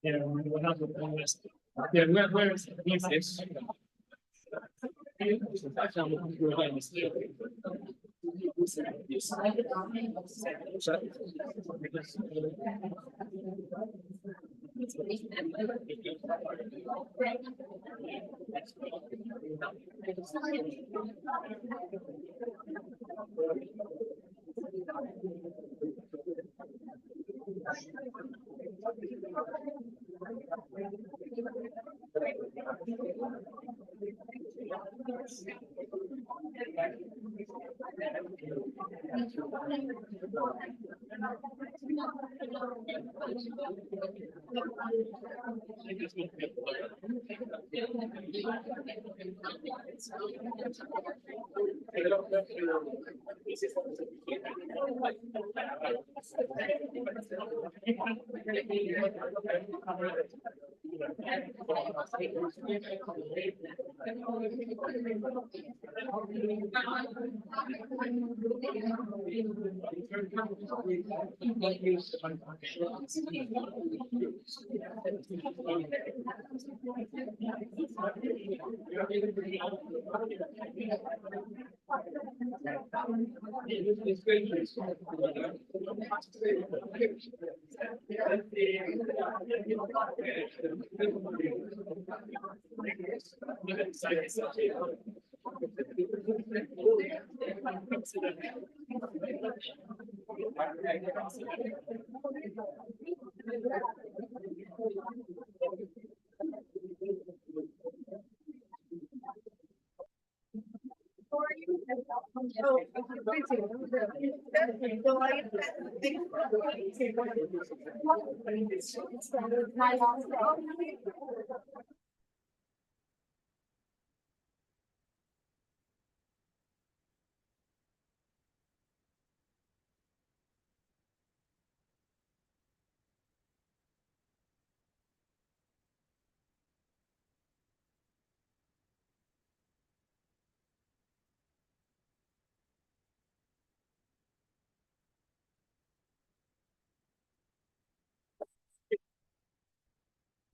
Yeah, we'll have almost. Yeah, where is this?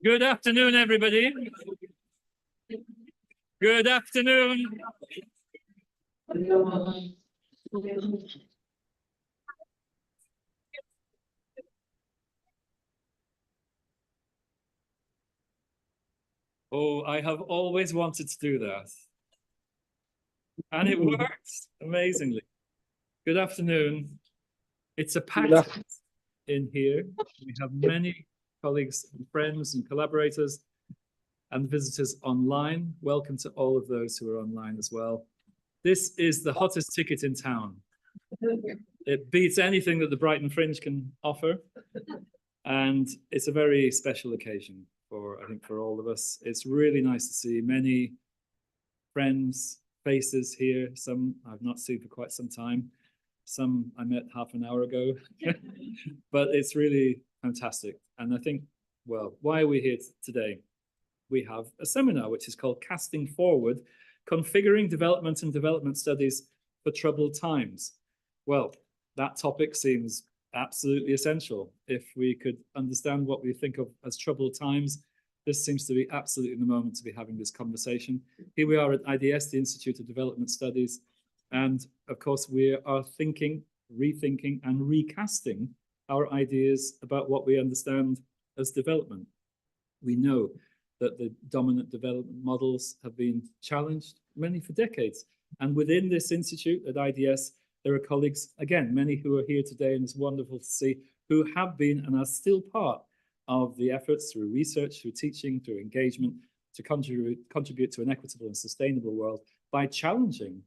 Good afternoon, everybody. Good afternoon. Oh, I have always wanted to do that. And it works amazingly. Good afternoon. It's a packed in here. We have many colleagues and friends and collaborators and visitors online. Welcome to all of those who are online as well. This is the hottest ticket in town. It beats anything that the Brighton Fringe can offer. And it's a very special occasion for, I think, for all of us. It's really nice to see many friends, faces here. Some I've not seen for quite some time. Some I met half an hour ago. But it's really fantastic. And I think, well, why are we here today? We have a seminar which is called Casting Forward, Configuring Development and Development Studies for Troubled Times. Well, that topic seems absolutely essential. If we could understand what we think of as troubled times, this seems to be absolutely the moment to be having this conversation. Here we are at IDS, the Institute of Development Studies, and of course we are thinking, rethinking and recasting our ideas about what we understand as development. We know that the dominant development models have been challenged, many for decades. And within this institute at IDS, there are colleagues, again, many who are here today, and it's wonderful to see, who have been and are still part of the efforts through research, through teaching, through engagement, to contribute to an equitable and sustainable world by challenging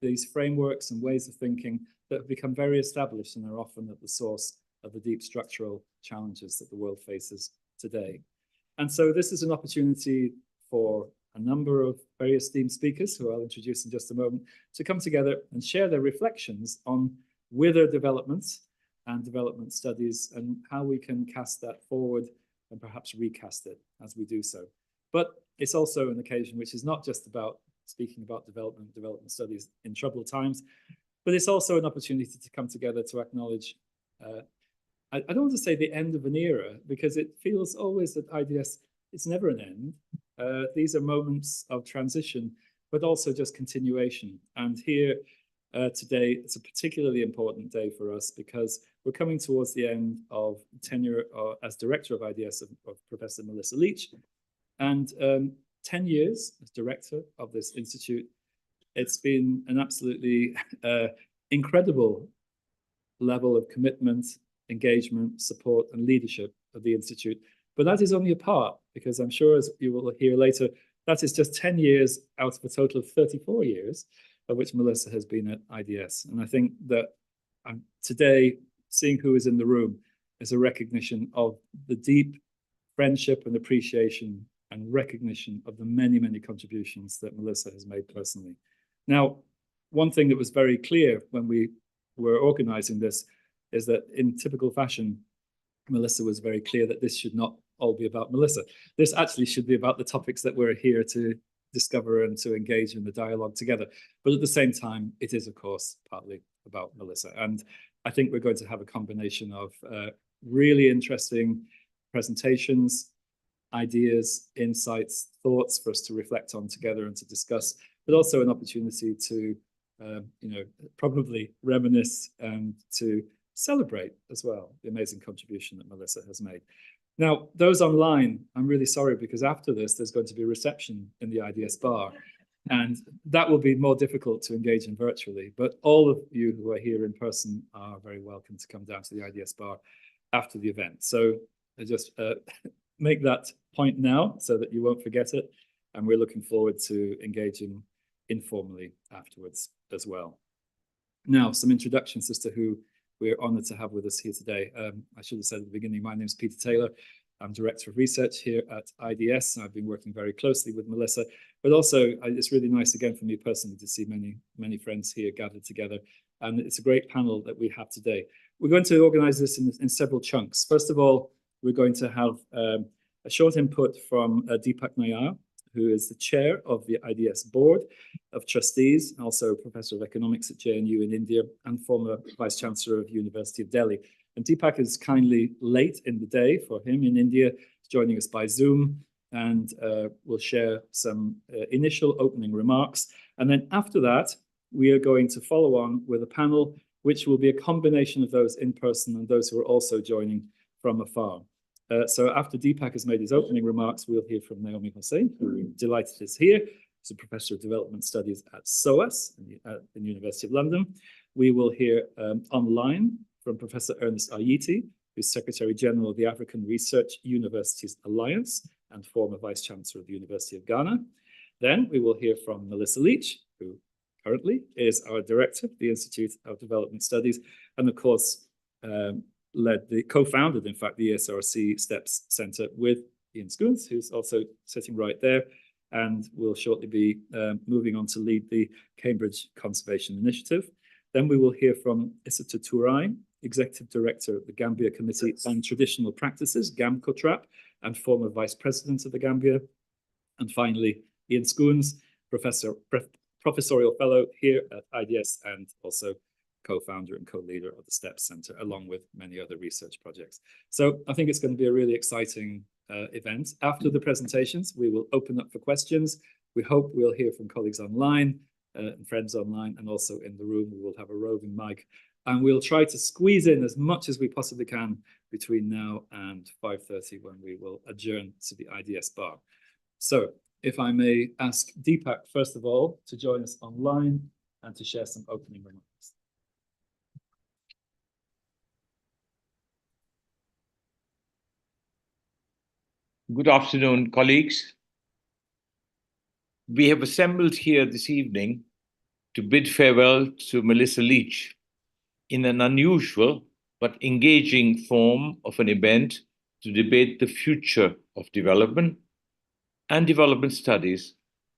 these frameworks and ways of thinking that have become very established and are often at the source of the deep structural challenges that the world faces today. And so this is an opportunity for a number of very esteemed speakers, who I'll introduce in just a moment, to come together and share their reflections on wither developments and development studies and how we can cast that forward and perhaps recast it as we do so. But it's also an occasion which is not just about speaking about development studies in troubled times, but it's also an opportunity to come together to acknowledge I don't want to say the end of an era, because it feels always that IDS, it's never an end. These are moments of transition, but also just continuation. And here today, it's a particularly important day for us because we're coming towards the end of tenure as Director of IDS of Professor Melissa Leach. And 10 years as Director of this institute, it's been an absolutely incredible level of commitment, engagement, support, and leadership of the Institute. But that is only a part, because I'm sure, as you will hear later, that is just 10 years out of a total of 34 years, of which Melissa has been at IDS. And I think that today, seeing who is in the room is a recognition of the deep friendship and appreciation and recognition of the many, many contributions that Melissa has made personally. Now, one thing that was very clear when we were organizing this is that in typical fashion, Melissa was very clear that this should not all be about Melissa. This actually should be about the topics that we're here to discover and to engage in the dialogue together. But at the same time, it is, of course, partly about Melissa. And I think we're going to have a combination of really interesting presentations, ideas, insights, thoughts for us to reflect on together and to discuss, but also an opportunity to, probably reminisce and to celebrate as well the amazing contribution that Melissa has made. Now, those online, I'm really sorry, because after this, there's going to be a reception in the IDS bar, and that will be more difficult to engage in virtually. But all of you who are here in person are very welcome to come down to the IDS bar after the event. So I just make that point now so that you won't forget it. And we're looking forward to engaging informally afterwards as well. Now, some introductions as to who we're honored to have with us here today. I should have said at the beginning, my name is Peter Taylor. I'm Director of Research here at IDS, and I've been working very closely with Melissa. But also, it's really nice again for me personally to see many, many friends here gathered together. And it's a great panel that we have today. We're going to organize this in several chunks. First of all, we're going to have a short input from Deepak Nayyar, who is the chair of the IDS Board of Trustees, also Professor of Economics at JNU in India, and former Vice Chancellor of University of Delhi. And Deepak is kindly late in the day for him in India, joining us by Zoom, and will share some initial opening remarks. And then after that, we are going to follow on with a panel, which will be a combination of those in person and those who are also joining from afar. So after Deepak has made his opening remarks, we'll hear from Naomi Hossain, who we're delighted is here. She's a Professor of Development Studies at SOAS at the University of London. We will hear online from Professor Ernest Aryeetey, who's Secretary General of the African Research Universities Alliance and former Vice Chancellor of the University of Ghana. Then we will hear from Melissa Leach, who currently is our Director of the Institute of Development Studies, and of course, co-founded, in fact, the ESRC STEPS Centre with Ian Scoons, who's also sitting right there, and will shortly be moving on to lead the Cambridge Conservation Initiative. Then we will hear from Isatu Touray, Executive Director of the Gambia Committee on Traditional Practices, GAMCOTRAP, and former Vice President of the Gambia. And finally, Ian Scoons, Professorial Fellow here at IDS and also co-founder and co-leader of the STEPS Centre, along with many other research projects. So I think it's going to be a really exciting event. After the presentations, we will open up for questions. We hope we'll hear from colleagues online and friends online, and also in the room. We will have a roving mic, and we'll try to squeeze in as much as we possibly can between now and 5:30, when we will adjourn to the IDS bar. So if I may ask Deepak, first of all, to join us online and to share some opening remarks. Good afternoon, colleagues. We have assembled here this evening to bid farewell to Melissa Leach in an unusual but engaging form of an event to debate the future of development and development studies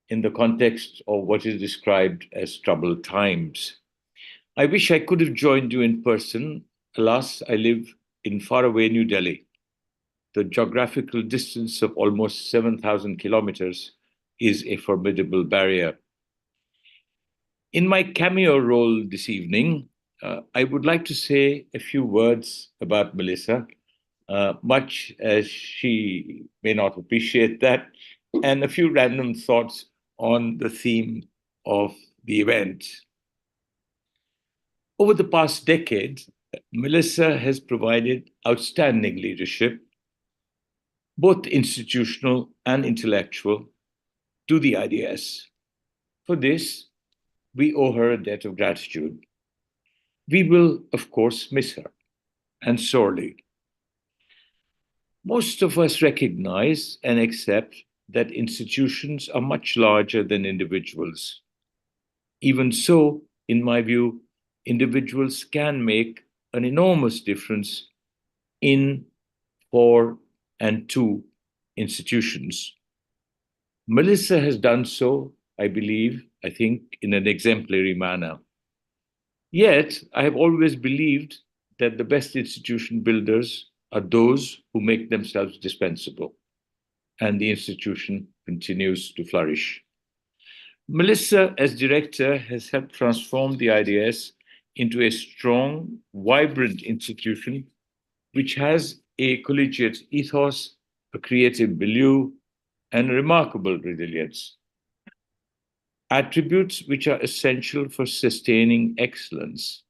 in the context of what is described as troubled times. I wish I could have joined you in person. Alas, I live in faraway New Delhi. The geographical distance of almost 7,000 kilometers is a formidable barrier. In my cameo role this evening, I would like to say a few words about Melissa, much as she may not appreciate that, and a few random thoughts on the theme of the event. Over the past decade, Melissa has provided outstanding leadership, both institutional and intellectual, to the IDS. For this, we owe her a debt of gratitude. We will, of course, miss her, and sorely. Most of us recognize and accept that institutions are much larger than individuals. Even so, in my view, individuals can make an enormous difference in, for, and to institutions. Melissa has done so, I think, in an exemplary manner. Yet, I have always believed that the best institution builders are those who make themselves dispensable, and the institution continues to flourish. Melissa, as director, has helped transform the IDS into a strong, vibrant institution which has a collegiate ethos, a creative milieu, and remarkable resilience. Attributes which are essential for sustaining excellence,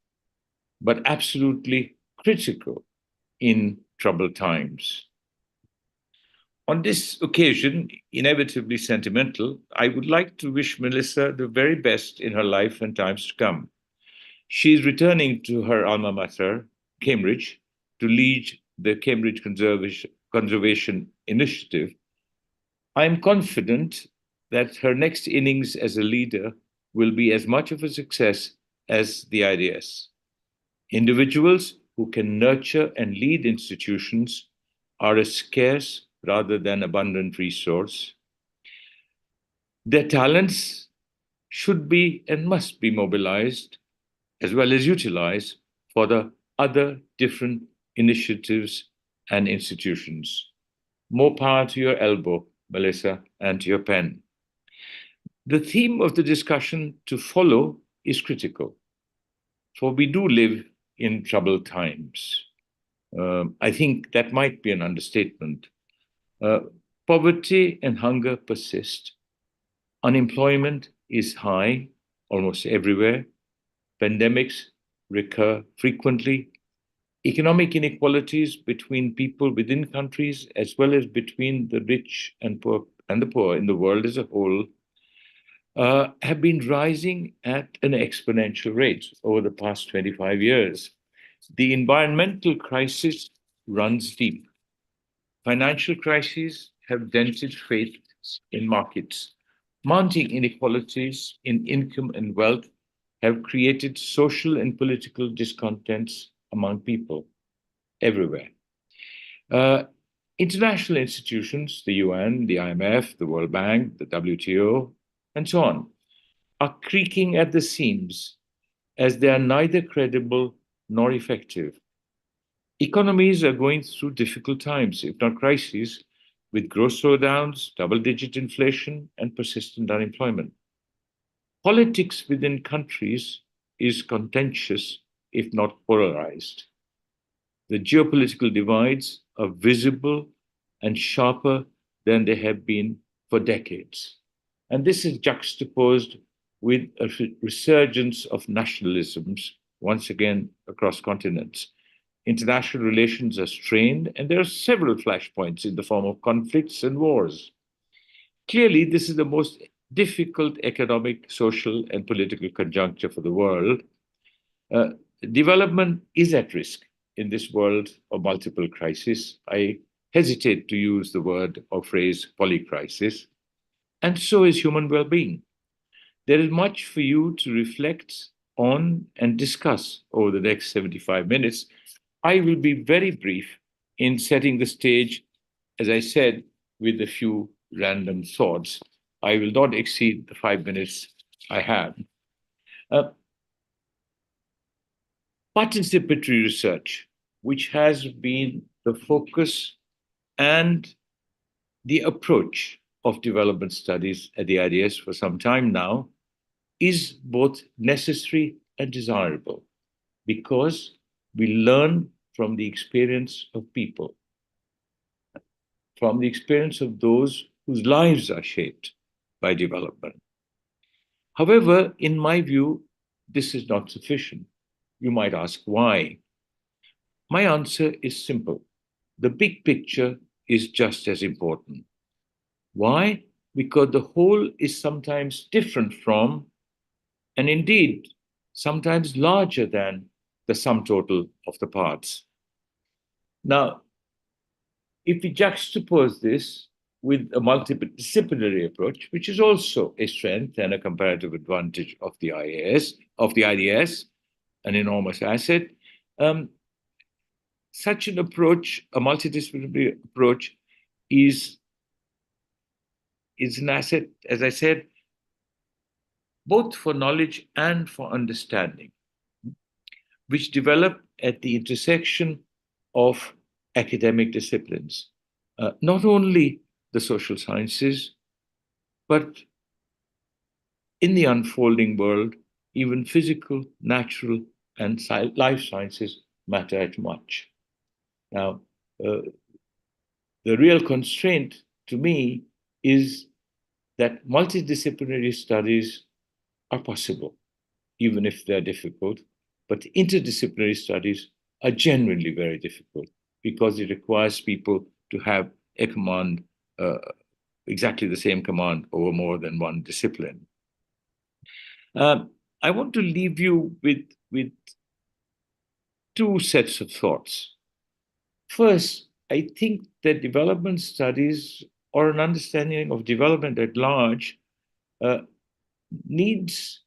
but absolutely critical in troubled times. On this occasion, inevitably sentimental, I would like to wish Melissa the very best in her life and times to come. She is returning to her alma mater, Cambridge, to lead the Cambridge Conservation Initiative. I am confident that her next innings as a leader will be as much of a success as the IDS. Individuals who can nurture and lead institutions are a scarce rather than abundant resource. Their talents should be and must be mobilized as well as utilized for the other different initiatives and institutions. More power to your elbow, Melissa, and to your pen. The theme of the discussion to follow is critical, for we do live in troubled times. I think that might be an understatement. Poverty and hunger persist. Unemployment is high almost everywhere. Pandemics recur frequently. Economic inequalities between people within countries, as well as between the rich and the poor in the world as a whole, have been rising at an exponential rate over the past 25 years. The environmental crisis runs deep. Financial crises have dented faith in markets. Mounting inequalities in income and wealth have created social and political discontents among people everywhere. International institutions, the UN, the IMF, the World Bank, the WTO, and so on, are creaking at the seams as they are neither credible nor effective. Economies are going through difficult times, if not crises, with growth slowdowns, double-digit inflation, and persistent unemployment. Politics within countries is contentious, if not polarized. The geopolitical divides are visible and sharper than they have been for decades. And this is juxtaposed with a resurgence of nationalisms, once again across continents. International relations are strained, and there are several flashpoints in the form of conflicts and wars. Clearly, this is the most difficult economic, social, and political conjuncture for the world. Development is at risk in this world of multiple crises. I hesitate to use the word or phrase polycrisis, and so is human well-being. There is much for you to reflect on and discuss over the next 75 minutes. I will be very brief in setting the stage, as I said, with a few random thoughts. I will not exceed the 5 minutes I have. Participatory research, which has been the focus and the approach of development studies at the IDS for some time now, is both necessary and desirable. because we learn from the experience of people, from the experience of those whose lives are shaped by development. However, in my view, this is not sufficient. You might ask why. My answer is simple. The big picture is just as important. Why? Because the whole is sometimes different from, and indeed, sometimes larger than the sum total of the parts. Now, if we juxtapose this with a multidisciplinary approach, which is also a strength and a comparative advantage of the IDS, an enormous asset, such an approach, a multidisciplinary approach, is an asset, as I said, both for knowledge and for understanding, which develop at the intersection of academic disciplines, not only the social sciences, but in the unfolding world, even physical, natural, and life sciences matter as much. Now, the real constraint to me is that multidisciplinary studies are possible, even if they're difficult, but interdisciplinary studies are genuinely very difficult because it requires people to have a command, exactly the same command over more than one discipline. I want to leave you with two sets of thoughts. First, I think that development studies or an understanding of development at large needs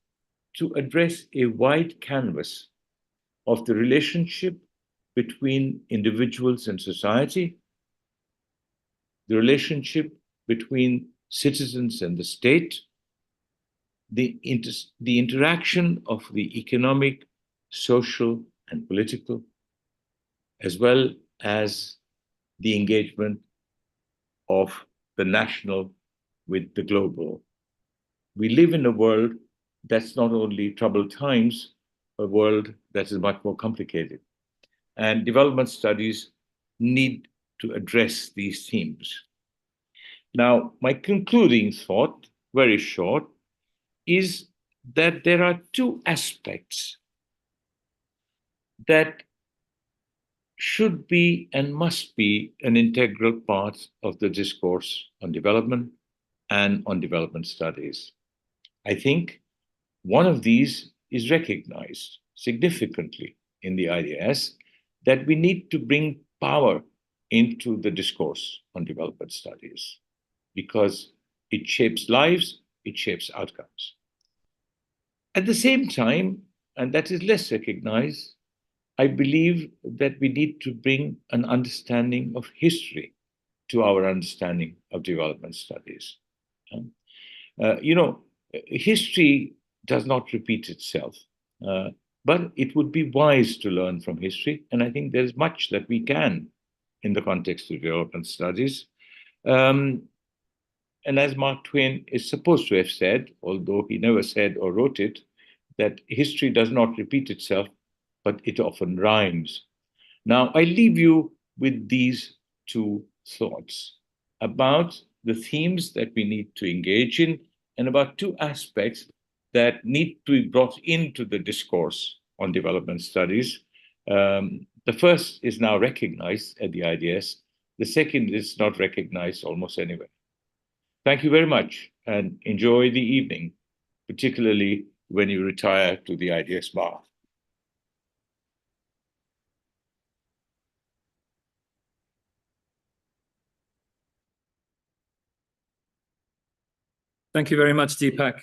to address a wide canvas of the relationship between individuals and society, the relationship between citizens and the state, the interaction of the economic, social, and political, as well as the engagement of the national with the global. We live in a world that's not only troubled times, a world that is much more complicated. And development studies need to address these themes. Now, my concluding thought, very short, is that there are two aspects that should be and must be an integral part of the discourse on development and on development studies. I think one of these is recognized significantly in the IDS, that we need to bring power into the discourse on development studies because it shapes lives, it shapes outcomes. At the same time, and that is less recognized, I believe that we need to bring an understanding of history to our understanding of development studies. History does not repeat itself, but it would be wise to learn from history, and I think there's much that we can in the context of development studies. And as Mark Twain is supposed to have said, although he never said or wrote it, that history does not repeat itself, but it often rhymes. Now, I leave you with these two thoughts about the themes that we need to engage in and about two aspects that need to be brought into the discourse on development studies. The first is now recognized at the IDS. The second is not recognized almost anywhere. Thank you very much and enjoy the evening, particularly when you retire to the IDS bar. Thank you very much, Deepak.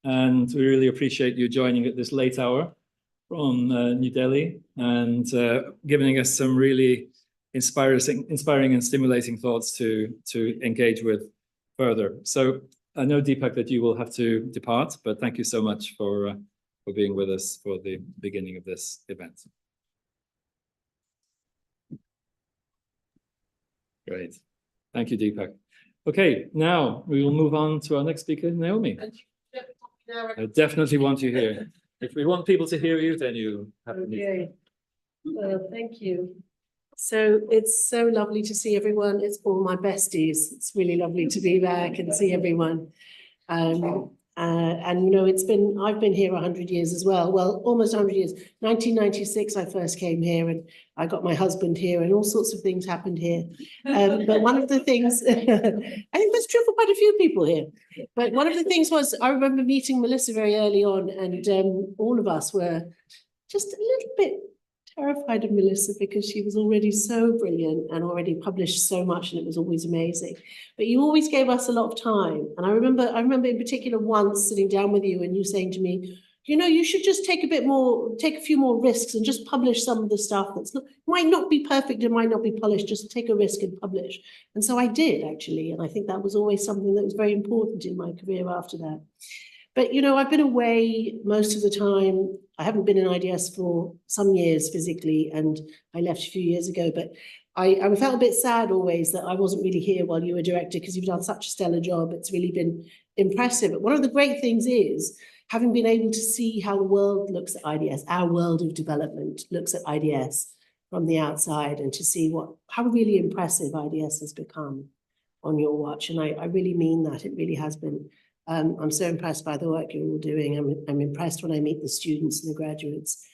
And we really appreciate you joining at this late hour from New Delhi and giving us some really inspiring and stimulating thoughts to engage with further. So I know, Deepak, that you will have to depart, but thank you so much for being with us for the beginning of this event. Great. Thank you, Deepak. Okay, now we will move on to our next speaker, Naomi. I definitely want you here. If we want people to hear you, then you have to. Okay. Well, thank you. So it's so lovely to see everyone. It's all my besties. It's really lovely to be back and see everyone. And you know, I've been here 100 years as well. Well, almost 100 years. 1996, I first came here, and I got my husband here, and all sorts of things happened here. But one of the things, I think that's true for quite a few people here. But one of the things was, I remember meeting Melissa very early on, and all of us were just a little bit terrified of Melissa because she was already so brilliant and already published so much, and it was always amazing. But you always gave us a lot of time. And I remember in particular once sitting down with you and you saying to me, you know, you should just take a few more risks and just publish some of the stuff might not be perfect, it might not be polished, just take a risk and publish. And so I did, actually. And I think that was always something that was very important in my career after that. But, you know, I've been away most of the time. I haven't been in IDS for some years physically, and I left a few years ago. But I felt a bit sad always that I wasn't really here while you were director, because you've done such a stellar job. It's really been impressive. But one of the great things is having been able to see how the world looks at IDS, our world of development looks at IDS from the outside, and to see how really impressive IDS has become on your watch. And I really mean that. It really has been. I'm so impressed by the work you're all doing. I'm impressed when I meet the students and the graduates.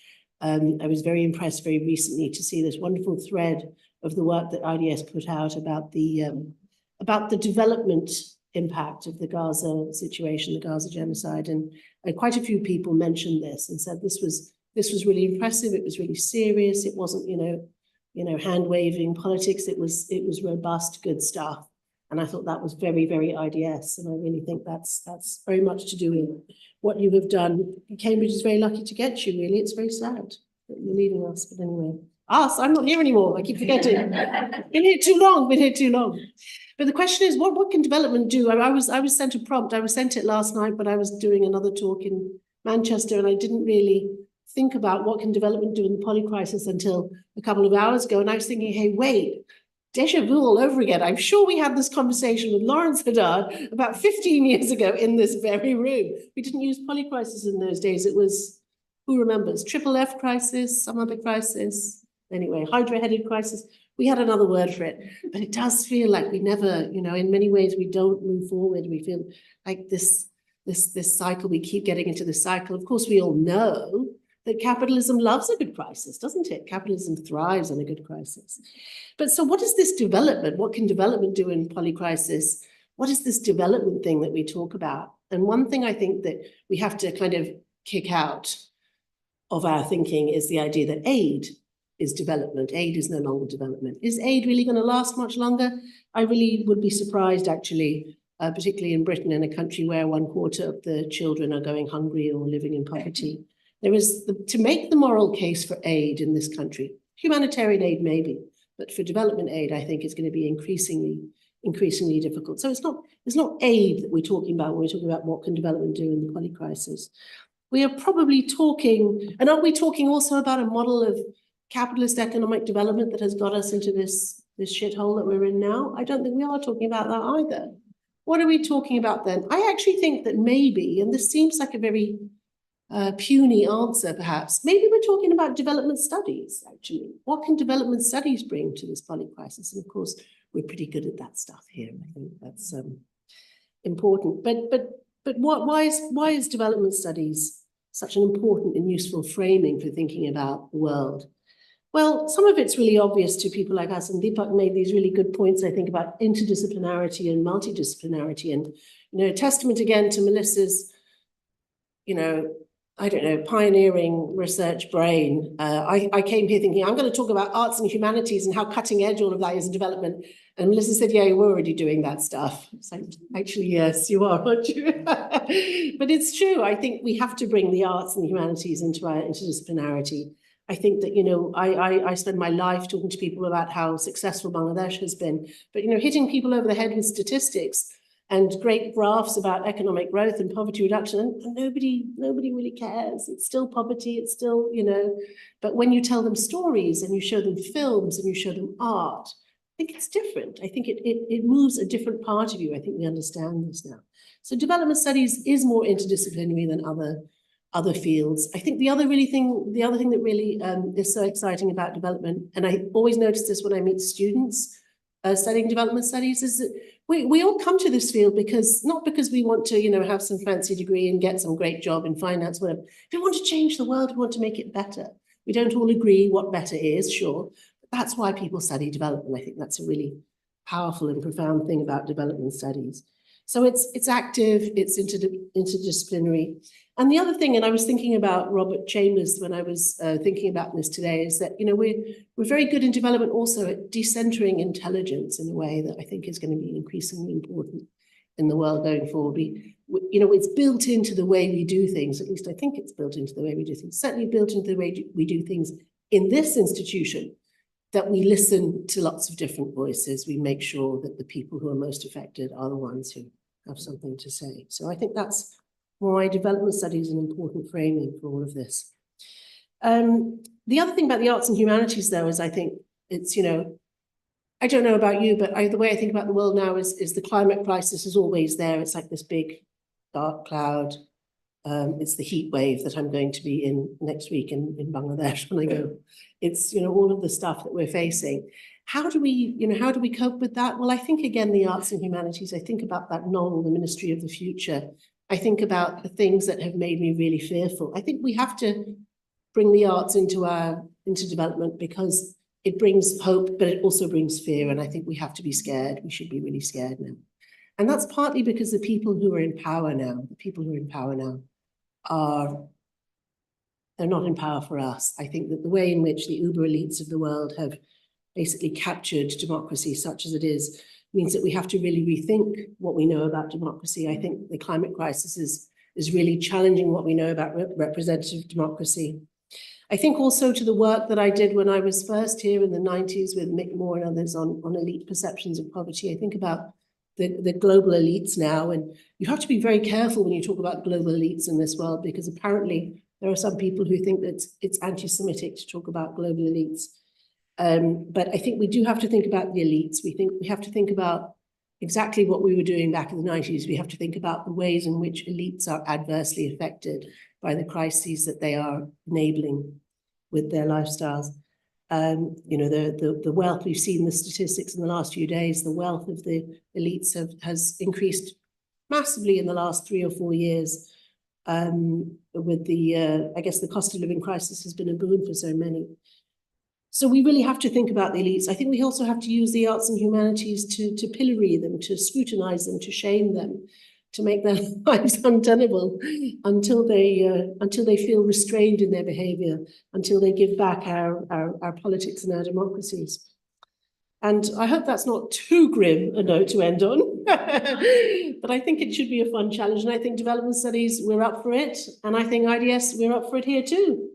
I was very impressed very recently to see this wonderful thread of the work that IDS put out about the development impact of the Gaza situation, the Gaza genocide, and quite a few people mentioned this and said this was really impressive. It was really serious. It wasn't hand waving politics. It was robust, good stuff. And I thought that was very, very IDS. And I really think that's very much to do with what you have done. Cambridge is very lucky to get you, really. It's very sad that you're leaving us. But anyway, I'm not here anymore. I keep forgetting. Been here too long. But the question is, what can development do? I was sent a prompt. I was sent it last night, but I was doing another talk in Manchester, and I didn't really think about what can development do in the poly crisis until a couple of hours ago. And I was thinking, hey, wait. Deja vu all over again. I'm sure we had this conversation with Lawrence Haddad about 15 years ago in this very room. We didn't use polycrisis in those days. It was, who remembers, triple F crisis, some other crisis. Anyway, hydra-headed crisis. We had another word for it. But it does feel like we never, in many ways, we don't move forward. We feel like this cycle, we keep getting into this cycle. Of course, we all know that capitalism loves a good crisis, doesn't it? Capitalism thrives on a good crisis. But so what is this development? What can development do in polycrisis? What is this development thing that we talk about? And one thing I think that we have to kind of kick out of our thinking is the idea that aid is development. Aid is no longer development. Is aid really going to last much longer? I really would be surprised, actually, particularly in Britain, in a country where 1/4 of the children are going hungry or living in poverty. There is, to make the moral case for aid in this country, humanitarian aid maybe, but for development aid, I think it's going to be increasingly difficult. So it's not aid that we're talking about when we're talking about what can development do in the poly crisis. We are probably talking, and aren't we talking also about a model of capitalist economic development that has got us into this shithole that we're in now? I don't think we are talking about that either. What are we talking about then? I actually think that maybe, and this seems like a very puny answer, perhaps. Maybe we're talking about development studies, actually. What can development studies bring to this poly crisis? And of course, we're pretty good at that stuff here. I think that's important. But why is development studies such an important and useful framing for thinking about the world? Well, some of it's really obvious to people like us, and Deepak made these really good points, I think, about interdisciplinarity and multidisciplinarity, and testament again to Melissa's, pioneering research brain. I came here thinking, I'm going to talk about arts and humanities and how cutting edge all of that is in development. And Melissa said, yeah, we're already doing that stuff. So actually, yes, you are, aren't you? But it's true. I think we have to bring the arts and the humanities into our interdisciplinarity. I think that, I spend my life talking to people about how successful Bangladesh has been, but, hitting people over the head with statistics and great graphs about economic growth and poverty reduction, and nobody really cares. It's still poverty, it's still, but when you tell them stories and you show them films and you show them art, I think it's different. I think it moves a different part of you. I think we understand this now. So development studies is more interdisciplinary than other fields. I think the other thing that really is so exciting about development, and I always notice this when I meet students studying development studies, is that we all come to this field not because we want to, have some fancy degree and get some great job in finance, whatever. We want to change the world, we want to make it better. We don't all agree what better is, sure, but that's why people study development. I think that's a really powerful and profound thing about development studies. So it's active, it's interdisciplinary. And the other thing, and I was thinking about Robert Chambers when I was thinking about this today, is that, we're very good in development also at decentering intelligence in a way that I think is going to be increasingly important in the world going forward. It's built into the way we do things, at least I think it's built into the way we do things, certainly built into the way we do things in this institution, that we listen to lots of different voices. We make sure that the people who are most affected are the ones who have something to say. So I think that's why development studies is an important framing for all of this. The other thing about the arts and humanities, though, is I think it's, I don't know about you, but the way I think about the world now is the climate crisis is always there. It's like this big dark cloud. It's the heat wave that I'm going to be in next week in Bangladesh when I go. It's, all of the stuff that we're facing. How do we cope with that? Well, I think, again, the arts and humanities, I think about that novel, The Ministry of the Future. I think about the things that have made me really fearful. I think we have to bring the arts into development because it brings hope, but it also brings fear. And I think we have to be scared. We should be really scared now. And that's partly because the people who are in power now, they're not in power for us. I think that the way in which the uber elites of the world have basically captured democracy, such as it is, means that we have to really rethink what we know about democracy. I think the climate crisis is really challenging what we know about representative democracy. I think also to the work that I did when I was first here in the 90s with Mick Moore and others on elite perceptions of poverty. I think about the global elites now, and you have to be very careful when you talk about global elites in this world, because apparently there are some people who think that it's anti-Semitic to talk about global elites. But I think we do have to think about the elites. We have to think about exactly what we were doing back in the 90s. We have to think about the ways in which elites are adversely affected by the crises that they are enabling with their lifestyles. The wealth, we've seen the statistics in the last few days, the wealth of the elites has increased massively in the last 3 or 4 years. With I guess the cost of living crisis has been a boon for so many. So we really have to think about the elites. I think we also have to use the arts and humanities to pillory them, to scrutinize them, to shame them, to make their lives untenable until they feel restrained in their behavior, until they give back our politics and our democracies. And I hope that's not too grim a note to end on, but I think it should be a fun challenge. And I think development studies, we're up for it. And I think IDS, we're up for it here too.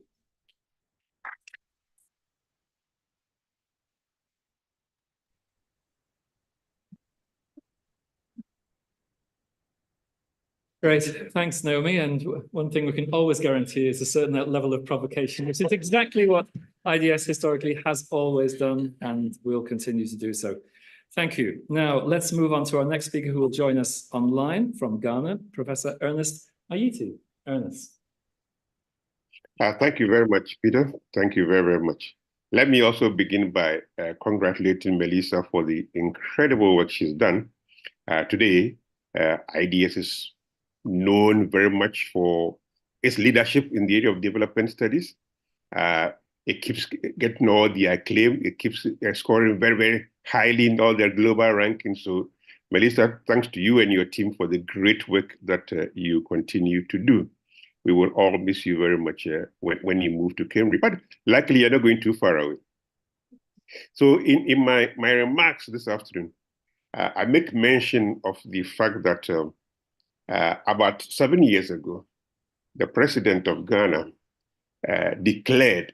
Great, thanks, Naomi. And one thing we can always guarantee is a certain level of provocation, which is exactly what IDS historically has always done and will continue to do so. Thank you. Now, let's move on to our next speaker who will join us online from Ghana, Professor Ernest Aryeetey. Ernest. Thank you very much, Peter. Thank you very, very much. Let me also begin by congratulating Melissa for the incredible work she's done. Today, IDS is known very much for its leadership in the area of development studies. It keeps getting all the acclaim. It keeps scoring very, very highly in all their global rankings. So, Melissa, thanks to you and your team for the great work that you continue to do. We will all miss you very much when you move to Cambridge. But luckily, you're not going too far away. So in my remarks this afternoon, I make mention of the fact that about 7 years ago, the president of Ghana declared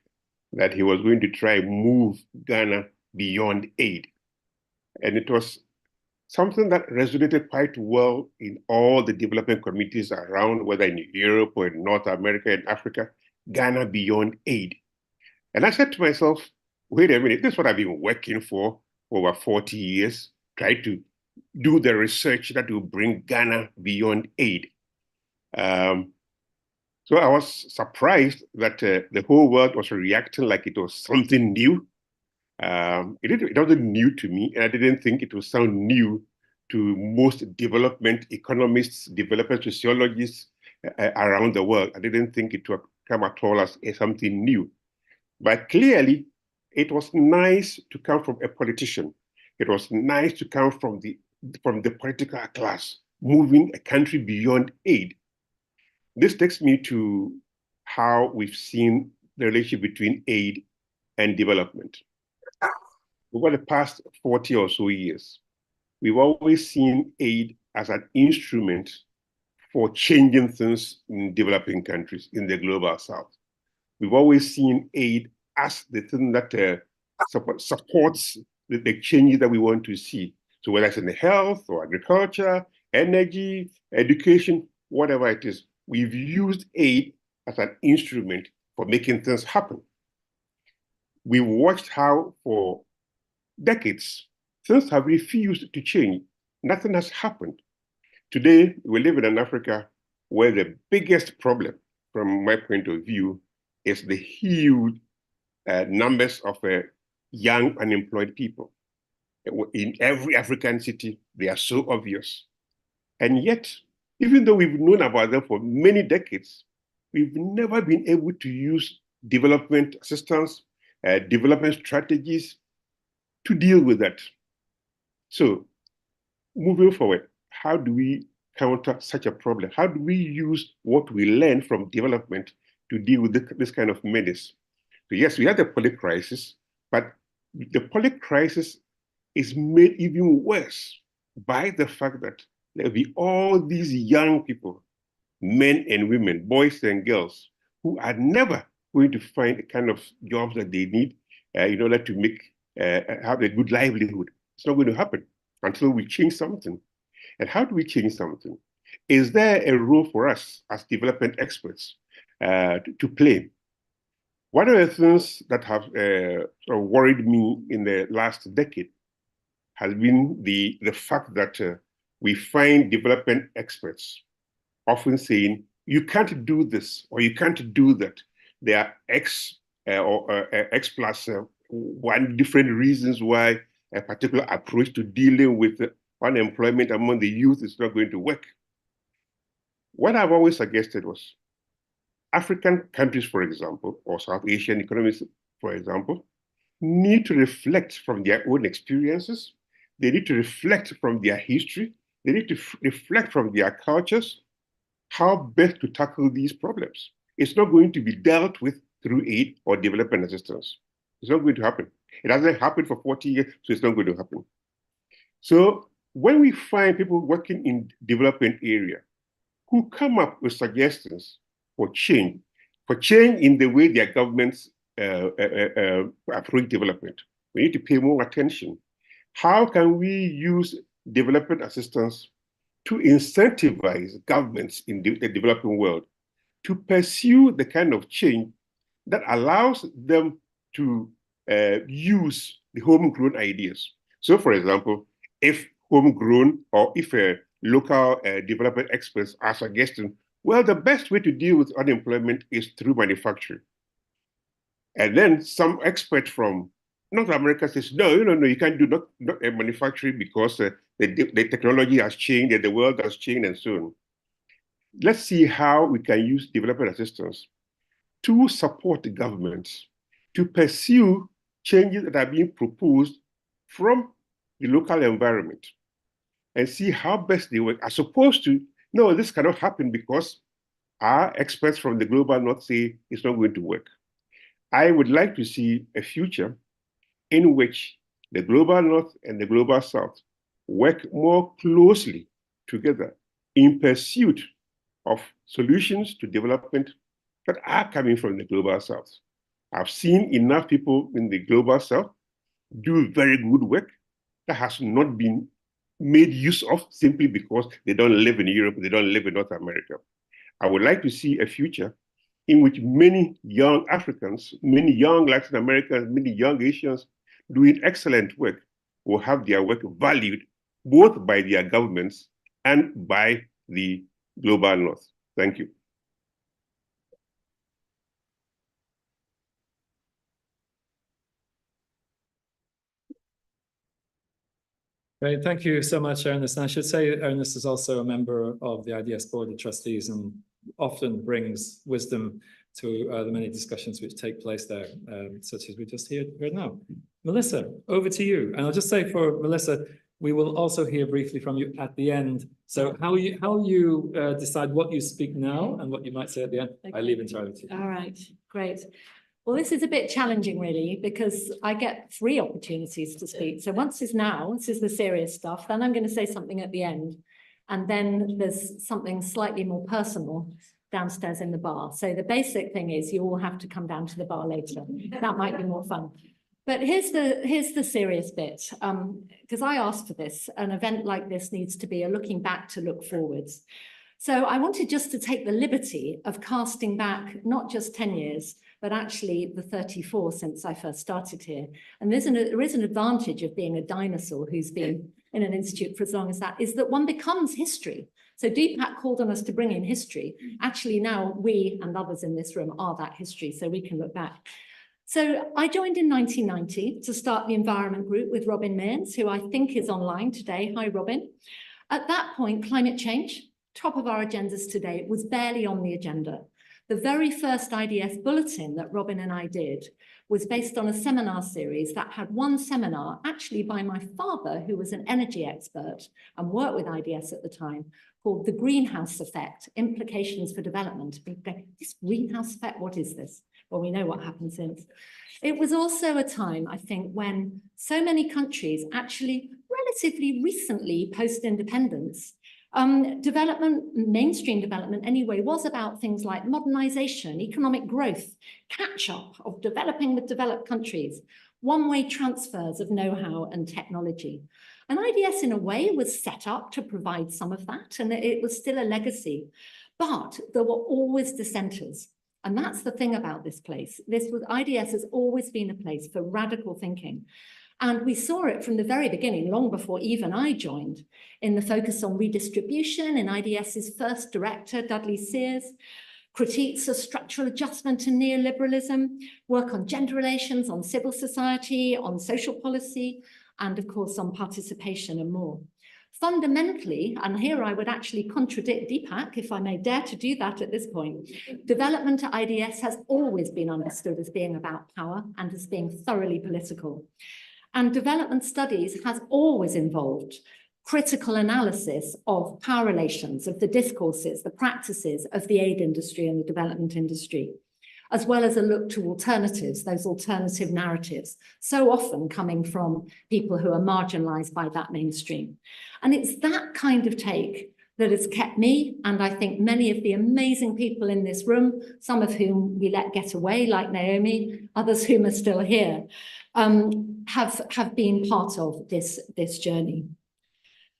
that he was going to try and move Ghana beyond aid. And it was something that resonated quite well in all the development communities around, whether in Europe or in North America and Africa, Ghana beyond aid. And I said to myself, wait a minute, this is what I've been working for over 40 years, trying to do the research that will bring Ghana beyond aid. So I was surprised that the whole world was reacting like it was something new. It wasn't new to me, and I didn't think it would sound new to most development economists, development sociologists around the world. I didn't think it would come at all as something new. But clearly, it was nice to come from a politician. It was nice to come from the political class, moving a country beyond aid. This takes me to how we've seen the relationship between aid and development. Over the past 40 or so years, we've always seen aid as an instrument for changing things in developing countries in the global south. We've always seen aid as the thing that supports the changes that we want to see. So whether it's in the health or agriculture, energy, education, whatever it is, we've used aid as an instrument for making things happen. We watched how for decades, things have refused to change. Nothing has happened. Today, we live in an Africa where the biggest problem, from my point of view, is the huge numbers of young unemployed people. In every African city, they are so obvious. And yet, even though we've known about them for many decades, we've never been able to use development assistance, development strategies to deal with that. So, moving forward, how do we counter such a problem? How do we use what we learn from development to deal with this kind of menace? So yes, we had the public crisis, but the public crisis is made even worse by the fact that there will be all these young people, men and women, boys and girls, who are never going to find the kind of jobs that they need in order to have a good livelihood. It's not going to happen until we change something. And how do we change something? Is there a role for us as development experts to play? One of the things that have sort of worried me in the last decade has been the fact that we find development experts often saying, you can't do this or you can't do that. There are X or X plus one different reasons why a particular approach to dealing with unemployment among the youth is not going to work. What I've always suggested was African countries, for example, or South Asian economies, for example, need to reflect from their own experiences. They need to reflect from their history. They need to reflect from their cultures how best to tackle these problems. It's not going to be dealt with through aid or development assistance. It's not going to happen. It hasn't happened for 40 years, so it's not going to happen. So when we find people working in development area who come up with suggestions for change in the way their governments approach development, we need to pay more attention. How can we use development assistance to incentivize governments in the developing world to pursue the kind of change that allows them to use the homegrown ideas? So, for example, if homegrown or if local development experts are suggesting, well, the best way to deal with unemployment is through manufacturing. And then some expert from North America says, no, you can't do not manufacturing because the technology has changed and the world has changed and so on. Let's see how we can use development assistance to support the governments to pursue changes that are being proposed from the local environment and see how best they work, as opposed to, no, this cannot happen because our experts from the global north say it's not going to work. I would like to see a future in which the global north and the global south work more closely together in pursuit of solutions to development that are coming from the global south. I've seen enough people in the global south do very good work that has not been made use of simply because they don't live in Europe, they don't live in North America. I would like to see a future in which many young Africans, many young Latin Americans, many young Asians doing excellent work will have their work valued both by their governments and by the global north. Thank you. Great, thank you so much, Ernest. And I should say Ernest is also a member of the IDS Board of Trustees and often brings wisdom to the many discussions which take place there, such as we just heard now. Melissa, over to you. And I'll just say for Melissa, we will also hear briefly from you at the end. So how you decide what you speak now and what you might say at the end, I leave entirely to you. All right, great. Well, this is a bit challenging, really, because I get 3 opportunities to speak. So once is now, this is the serious stuff. Then I'm going to say something at the end. And then there's something slightly more personal downstairs in the bar. So the basic thing is you all have to come down to the bar later. That might be more fun. But here's the serious bit, because I asked for this. An event like this needs to be a looking back to look forwards. So I wanted just to take the liberty of casting back not just 10 years, but actually the 34 since I first started here. And there is an advantage of being a dinosaur who's been in an institute for as long as that, is that one becomes history. So Deepak called on us to bring in history. Actually, now we and others in this room are that history, so we can look back. So I joined in 1990 to start the environment group with Robin Mearns, who I think is online today. Hi, Robin. At that point, climate change, top of our agendas today, was barely on the agenda. The very first IDS bulletin that Robin and I did was based on a seminar series that had one seminar actually by my father, who was an energy expert and worked with IDS at the time, called The Greenhouse Effect, Implications for Development. This greenhouse effect, what is this? Well, we know what happened since. It was also a time, I think, when so many countries actually relatively recently post-independence, development, mainstream development anyway, was about things like modernization, economic growth, catch-up of developing with developed countries, one-way transfers of know-how and technology. And IDS, in a way, was set up to provide some of that, and it was still a legacy. But there were always dissenters. And that's the thing about this place. IDS has always been a place for radical thinking. And we saw it from the very beginning, long before even I joined, in the focus on redistribution in IDS's first director, Dudley Sears, critiques of structural adjustment and neoliberalism, work on gender relations, on civil society, on social policy, and of course on participation and more. Fundamentally, and here I would actually contradict Deepak, if I may dare to do that at this point, development at IDS has always been understood as being about power and as being thoroughly political. And development studies has always involved critical analysis of power relations, of the discourses, the practices of the aid industry and the development industry, as well as a look to alternatives, those alternative narratives, so often coming from people who are marginalized by that mainstream. And it's that kind of take that has kept me, and I think many of the amazing people in this room, some of whom we let get away, like Naomi, others whom are still here, have been part of this journey.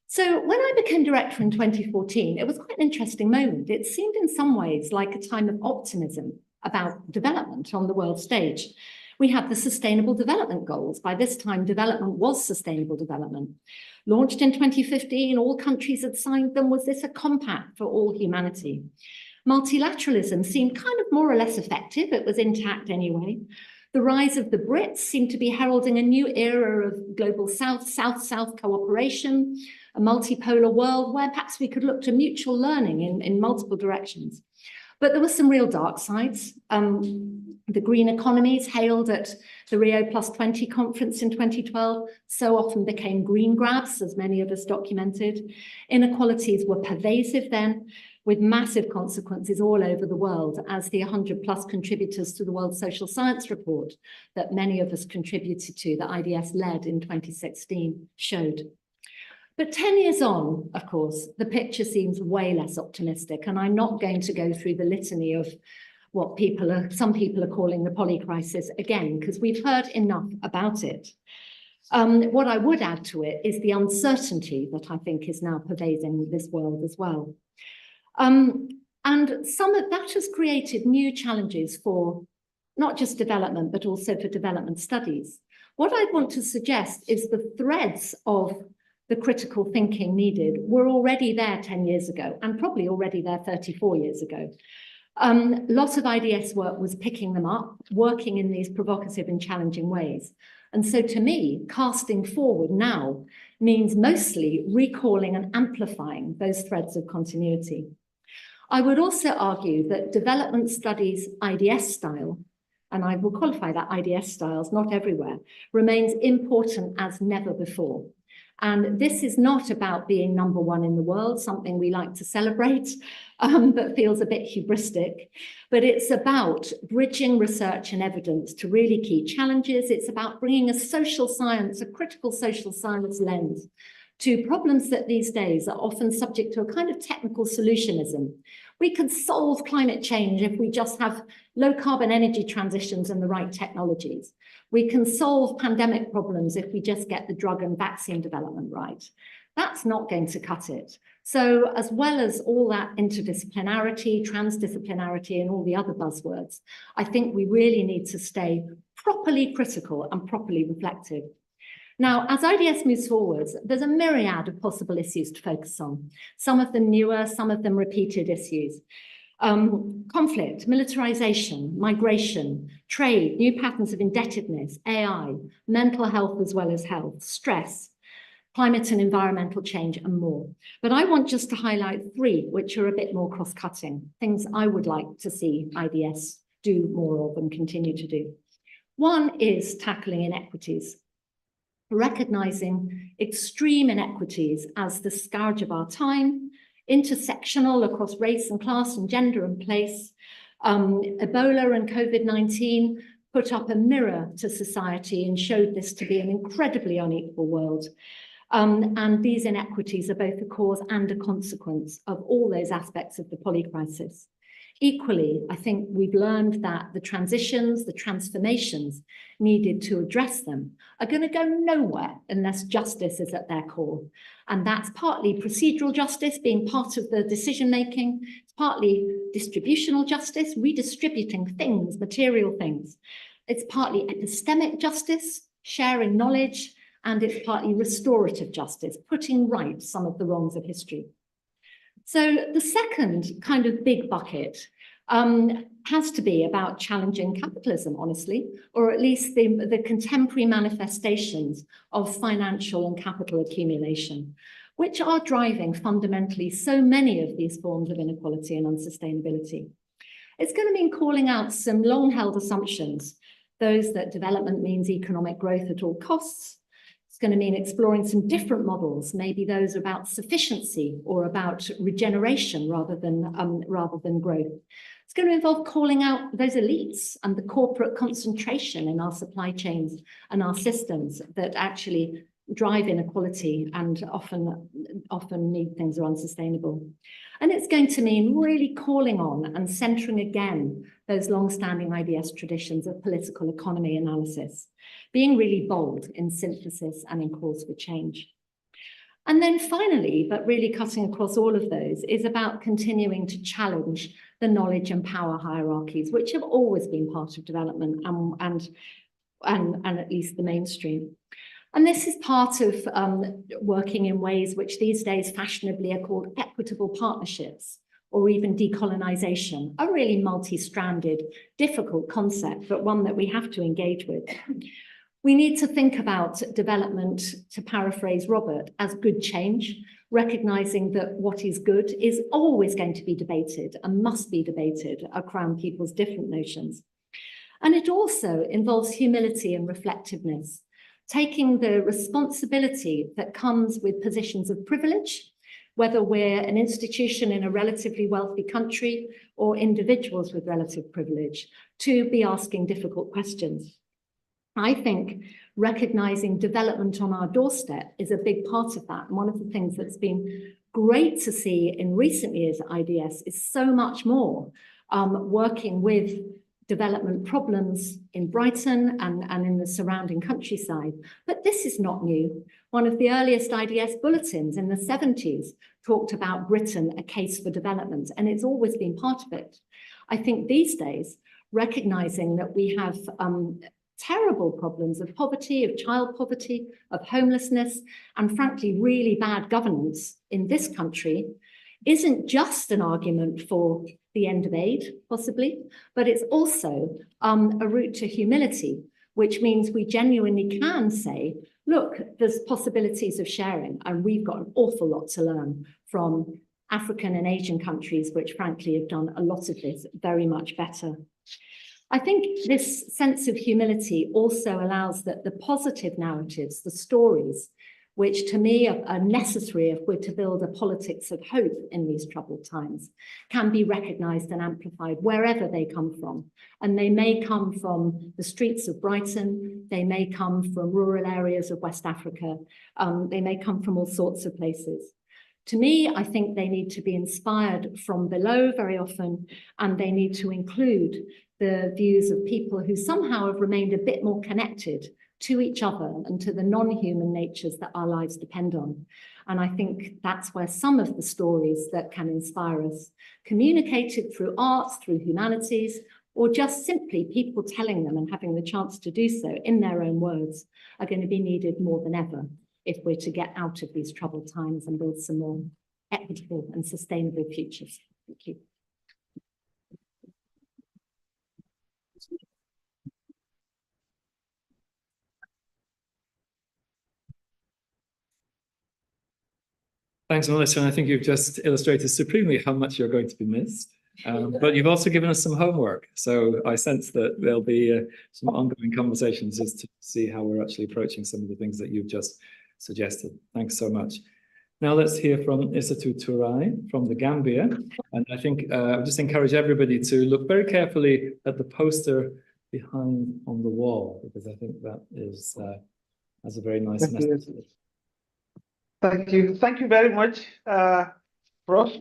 So when I became director in 2014, it was quite an interesting moment. It seemed in some ways like a time of optimism about development on the world stage. We had the Sustainable Development Goals. By this time, development was sustainable development. Launched in 2015, all countries had signed them. Was this a compact for all humanity? Multilateralism seemed kind of more or less effective. It was intact anyway. The rise of the Brits seemed to be heralding a new era of global South-South cooperation, a multipolar world where perhaps we could look to mutual learning in multiple directions. But there were some real dark sides. The green economies hailed at the Rio +20 conference in 2012 so often became green grabs, as many of us documented. Inequalities were pervasive then, with massive consequences all over the world, as the 100+ contributors to the World Social Science Report that many of us contributed to, that IDS led in 2016, showed. But 10 years on, of course, the picture seems way less optimistic, and I'm not going to go through the litany of what some people are calling the polycrisis again, because we've heard enough about it. What I would add to it is the uncertainty that I think is now pervading this world as well. And some of that has created new challenges for not just development, but also for development studies. What I want to suggest is the threads of the critical thinking needed were already there 10 years ago, and probably already there 34 years ago. Lots of IDS work was picking them up, working in these provocative and challenging ways. And so to me, casting forward now means mostly recalling and amplifying those threads of continuity. I would also argue that development studies IDS style, and I will qualify that IDS styles, not everywhere, remains important as never before. And this is not about being number one in the world, something we like to celebrate, but feels a bit hubristic. But it's about bridging research and evidence to really key challenges. It's about bringing a social science, a critical social science lens to problems that these days are often subject to a kind of technical solutionism. We could solve climate change if we just have low carbon energy transitions and the right technologies. We can solve pandemic problems if we just get the drug and vaccine development right. That's not going to cut it. So as well as all that interdisciplinarity, transdisciplinarity, and all the other buzzwords, I think we really need to stay properly critical and properly reflective. Now, as IDS moves forwards, there's a myriad of possible issues to focus on. Some of them newer, some of them repeated issues. Conflict, militarization, migration, trade, new patterns of indebtedness, AI, mental health as well as health, stress, climate and environmental change, and more. But I want just to highlight three, which are a bit more cross-cutting, things I would like to see IDS do more of and continue to do. One is tackling inequities, recognizing extreme inequities as the scourge of our time, intersectional across race and class and gender and place. Ebola and COVID-19 put up a mirror to society and showed this to be an incredibly unequal world. And these inequities are both a cause and a consequence of all those aspects of the polycrisis. Equally, I think we've learned that the transitions, the transformations needed to address them are going to go nowhere unless justice is at their core. And that's partly procedural justice being part of the decision-making. It's partly distributional justice, redistributing things, material things. It's partly epistemic justice, sharing knowledge, and it's partly restorative justice, putting right some of the wrongs of history. So the second kind of big bucket has to be about challenging capitalism, honestly, or at least the contemporary manifestations of financial and capital accumulation, which are driving fundamentally so many of these forms of inequality and unsustainability. It's going to mean calling out some long-held assumptions, those that development means economic growth at all costs. It's going to mean exploring some different models, maybe those about sufficiency or about regeneration rather than growth. It's going to involve calling out those elites and the corporate concentration in our supply chains and our systems that actually drive inequality and often mean things are unsustainable. And it's going to mean really calling on and centering again those long-standing IDS traditions of political economy analysis, being really bold in synthesis and in calls for change. And then finally, but really cutting across all of those, is about continuing to challenge the knowledge and power hierarchies, which have always been part of development and at least the mainstream. And this is part of working in ways which these days fashionably are called equitable partnerships, or even decolonization, a really multi-stranded, difficult concept, but one that we have to engage with. We need to think about development, to paraphrase Robert, as good change, recognizing that what is good is always going to be debated and must be debated around people's different notions. And it also involves humility and reflectiveness, taking the responsibility that comes with positions of privilege, whether we're an institution in a relatively wealthy country or individuals with relative privilege, to be asking difficult questions. I think recognizing development on our doorstep is a big part of that. And one of the things that's been great to see in recent years at IDS is so much more working with development problems in Brighton and in the surrounding countryside. But this is not new. One of the earliest IDS bulletins in the 70s talked about Britain, a case for development, and it's always been part of it. I think these days, recognizing that we have terrible problems of poverty, of child poverty, of homelessness, and frankly, really bad governance in this country, isn't just an argument for the end of aid, possibly, but it's also a route to humility, which means we genuinely can say, look, there's possibilities of sharing, and we've got an awful lot to learn from African and Asian countries, which frankly have done a lot of this very much better. I think this sense of humility also allows that the positive narratives, the stories, which to me are necessary if we're to build a politics of hope in these troubled times, can be recognized and amplified wherever they come from. And they may come from the streets of Brighton, they may come from rural areas of West Africa, they may come from all sorts of places. To me, I think they need to be inspired from below very often, and they need to include the views of people who somehow have remained a bit more connected to each other and to the non-human natures that our lives depend on. And I think that's where some of the stories that can inspire us, communicated through arts, through humanities, or just simply people telling them and having the chance to do so in their own words, are going to be needed more than ever if we're to get out of these troubled times and build some more equitable and sustainable futures. Thank you. Thanks, Melissa. And I think you've just illustrated supremely how much you're going to be missed. But you've also given us some homework. So I sense that there'll be some ongoing conversations as to see how we're actually approaching some of the things that you've just suggested. Thanks so much. Now let's hear from Isatu Touray from the Gambia. And I think I'll just encourage everybody to look very carefully at the poster behind on the wall, because I think that is has a very nice message. Thank you. Thank you very much, Prof.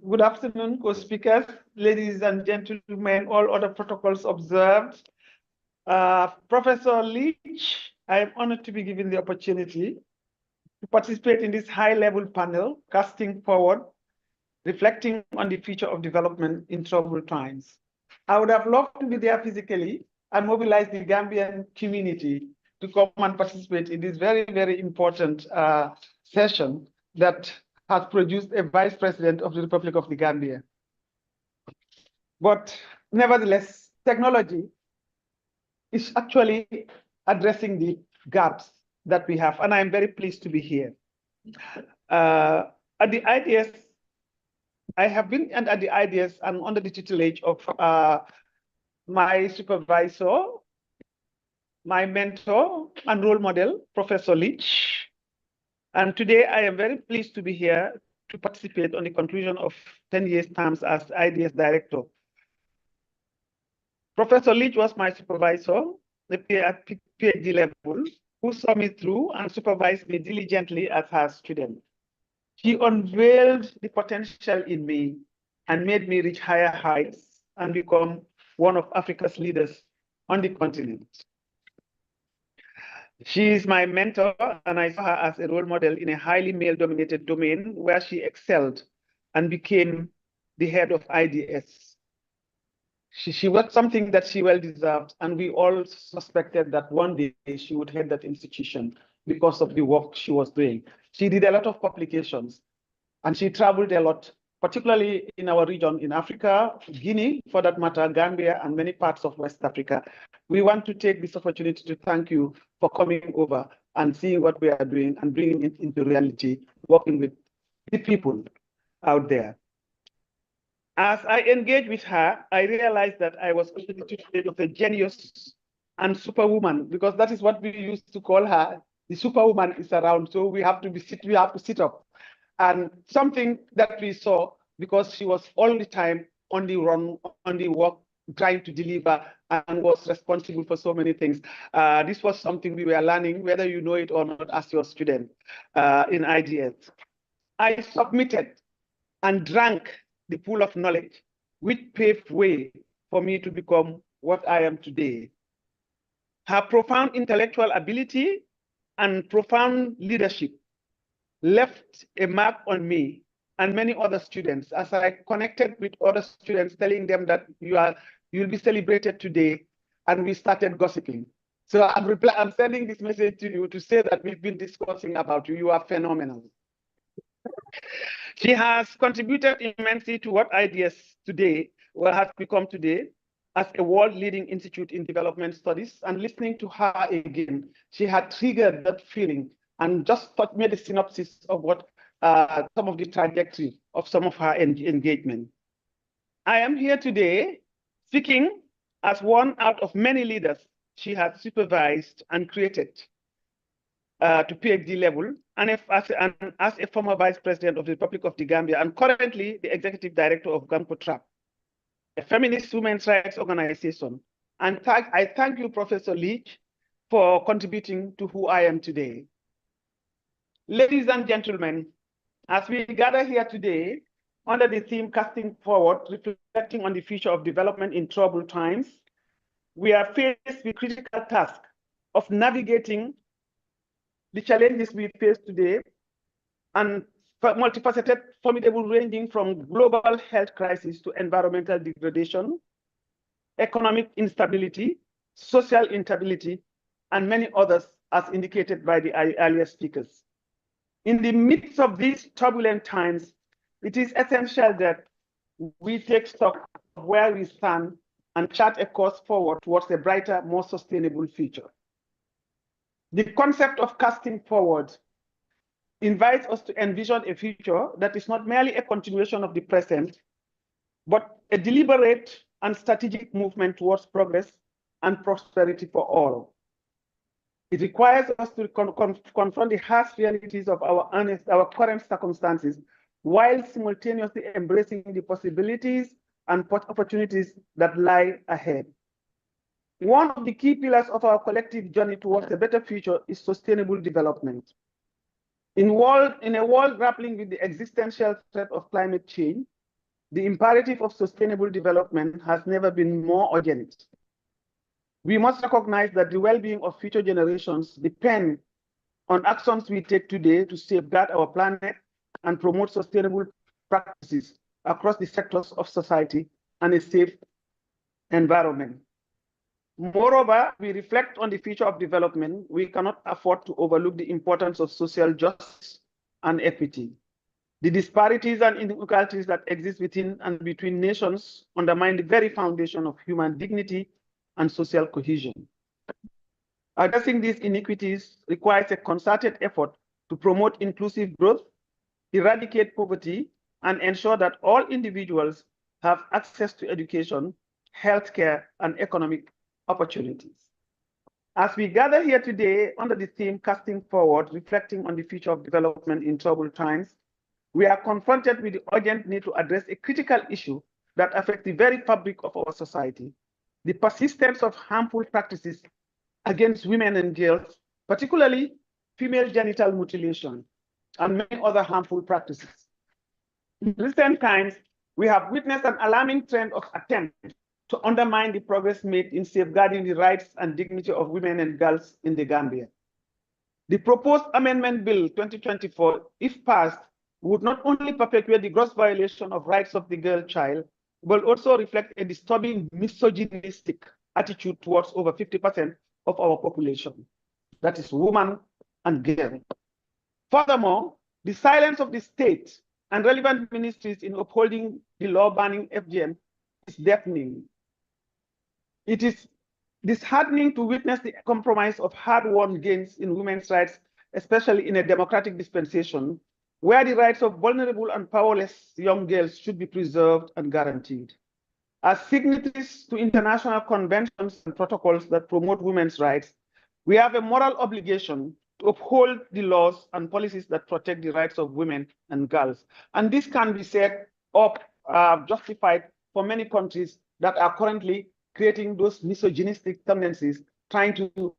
Good afternoon, co-speakers, ladies and gentlemen, all other protocols observed. Professor Leach, I am honored to be given the opportunity to participate in this high-level panel, casting forward, reflecting on the future of development in troubled times. I would have loved to be there physically and mobilize the Gambian community to come and participate in this very, very important session that has produced a vice president of the Republic of the Gambia. But nevertheless, technology is actually addressing the gaps that we have, and I'm very pleased to be here. At the IDS, I have been at the IDS and under the tutelage of my supervisor, my mentor and role model, Professor Leach. And today I am very pleased to be here to participate on the conclusion of 10 years terms as IDS director. Professor Leach was my supervisor at PhD level, who saw me through and supervised me diligently as her student. She unveiled the potential in me and made me reach higher heights and become one of Africa's leaders on the continent. She is my mentor, and I saw her as a role model in a highly male-dominated domain where she excelled and became the head of IDS. She was something that she well deserved, and we all suspected that one day she would head that institution because of the work she was doing. She did a lot of publications, and she traveled a lot, particularly in our region in Africa, Guinea, for that matter, Gambia, and many parts of West Africa. We want to take this opportunity to thank you for coming over and seeing what we are doing and bringing it into reality, working with the people out there. As I engaged with her, I realized that I was constituted of a genius and superwoman, because that is what we used to call her. The superwoman is around, so we have to sit up. And something that we saw, because she was all the time on the run, on the work, trying to deliver, and was responsible for so many things. This was something we were learning, whether you know it or not, as your student in IDS. I submitted and drank the pool of knowledge, which paved way for me to become what I am today. Her profound intellectual ability and profound leadership left a mark on me and many other students as I connected with other students, telling them that you'll be celebrated today, and we started gossiping. So I'm sending this message to you to say that we've been discussing about you. You are phenomenal. She has contributed immensely to what IDS today, has become today, as a world-leading institute in development studies. And listening to her again, she had triggered that feeling and just made a synopsis of what some of the trajectory of some of her engagement. I am here today speaking as one out of many leaders she has supervised and created to PhD level, and as a former Vice President of the Republic of the Gambia, and currently the Executive Director of Gamco Trap, a feminist women's rights organization. And I thank you, Professor Leach, for contributing to who I am today. Ladies and gentlemen, as we gather here today under the theme Casting Forward, reflecting on the future of development in troubled times, we are faced with critical task of navigating the challenges we face today, and multifaceted, formidable, ranging from global health crisis to environmental degradation, economic instability, social instability, and many others, as indicated by the earlier speakers. In the midst of these turbulent times, it is essential that we take stock of where we stand and chart a course forward towards a brighter, more sustainable future. The concept of casting forward invites us to envision a future that is not merely a continuation of the present, but a deliberate and strategic movement towards progress and prosperity for all. It requires us to confront the harsh realities of our current circumstances, while simultaneously embracing the possibilities and opportunities that lie ahead. One of the key pillars of our collective journey towards a better future is sustainable development. In a world grappling with the existential threat of climate change, the imperative of sustainable development has never been more urgent. We must recognize that the well-being of future generations depend on actions we take today to safeguard our planet and promote sustainable practices across the sectors of society and a safe environment. Moreover, we reflect on the future of development. We cannot afford to overlook the importance of social justice and equity. The disparities and inequalities that exist within and between nations undermine the very foundation of human dignity and social cohesion. Addressing these inequities requires a concerted effort to promote inclusive growth, eradicate poverty, and ensure that all individuals have access to education, healthcare, and economic opportunities. As we gather here today under the theme Casting Forward, reflecting on the future of development in troubled times, we are confronted with the urgent need to address a critical issue that affects the very fabric of our society: the persistence of harmful practices against women and girls, particularly female genital mutilation and many other harmful practices. In recent times, we have witnessed an alarming trend of attempts to undermine the progress made in safeguarding the rights and dignity of women and girls in the Gambia. The proposed Amendment Bill 2024, if passed, would not only perpetuate the gross violation of rights of the girl child, but also reflect a disturbing misogynistic attitude towards over 50% of our population, that is woman and girl. Furthermore, the silence of the state and relevant ministries in upholding the law banning FGM is deafening. It is disheartening to witness the compromise of hard-won gains in women's rights, especially in a democratic dispensation, where the rights of vulnerable and powerless young girls should be preserved and guaranteed. As signatories to international conventions and protocols that promote women's rights, we have a moral obligation to uphold the laws and policies that protect the rights of women and girls. And this can be said or justified for many countries that are currently creating those misogynistic tendencies, trying to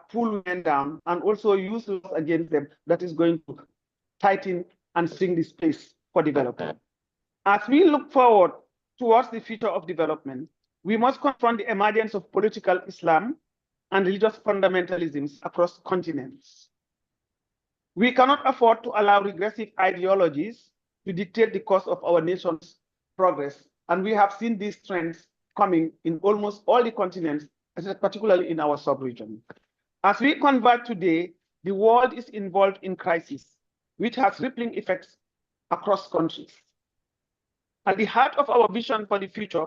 pull women down and also use laws against them that is going to tighten and string the space for development. As we look forward towards the future of development, we must confront the emergence of political Islam and religious fundamentalisms across continents. We cannot afford to allow regressive ideologies to dictate the course of our nation's progress, and we have seen these trends coming in almost all the continents, particularly in our sub-region. As we convert today, the world is involved in crisis. which has rippling effects across countries. At the heart of our vision for the future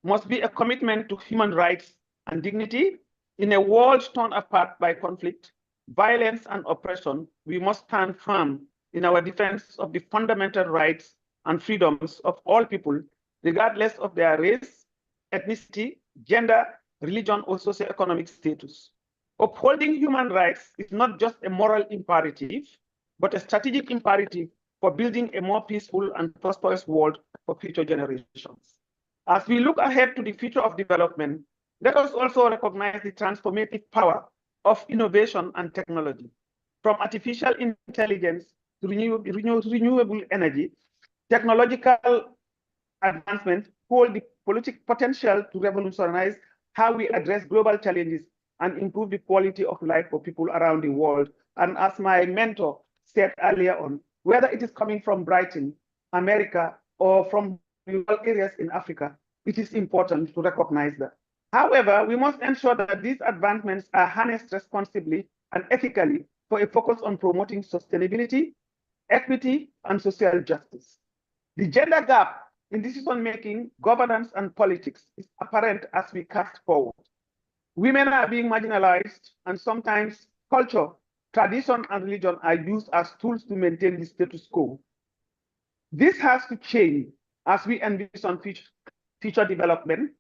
must be a commitment to human rights and dignity. In a world torn apart by conflict, violence, and oppression, we must stand firm in our defense of the fundamental rights and freedoms of all people, regardless of their race, ethnicity, gender, religion, or socioeconomic status. Upholding human rights is not just a moral imperative, but a strategic imperative for building a more peaceful and prosperous world for future generations. As we look ahead to the future of development, let us also recognize the transformative power of innovation and technology. From artificial intelligence to renewable energy, technological advancement hold the political potential to revolutionize how we address global challenges and improve the quality of life for people around the world. And as my mentor said earlier on, whether it is coming from Brighton, America, or from rural areas in Africa, it is important to recognize that. However, we must ensure that these advancements are harnessed responsibly and ethically for a focus on promoting sustainability, equity, and social justice. The gender gap in decision-making, governance, and politics is apparent as we cast forward. Women are being marginalized, and sometimes culture, tradition, and religion are used as tools to maintain the status quo. This has to change as we envision future development.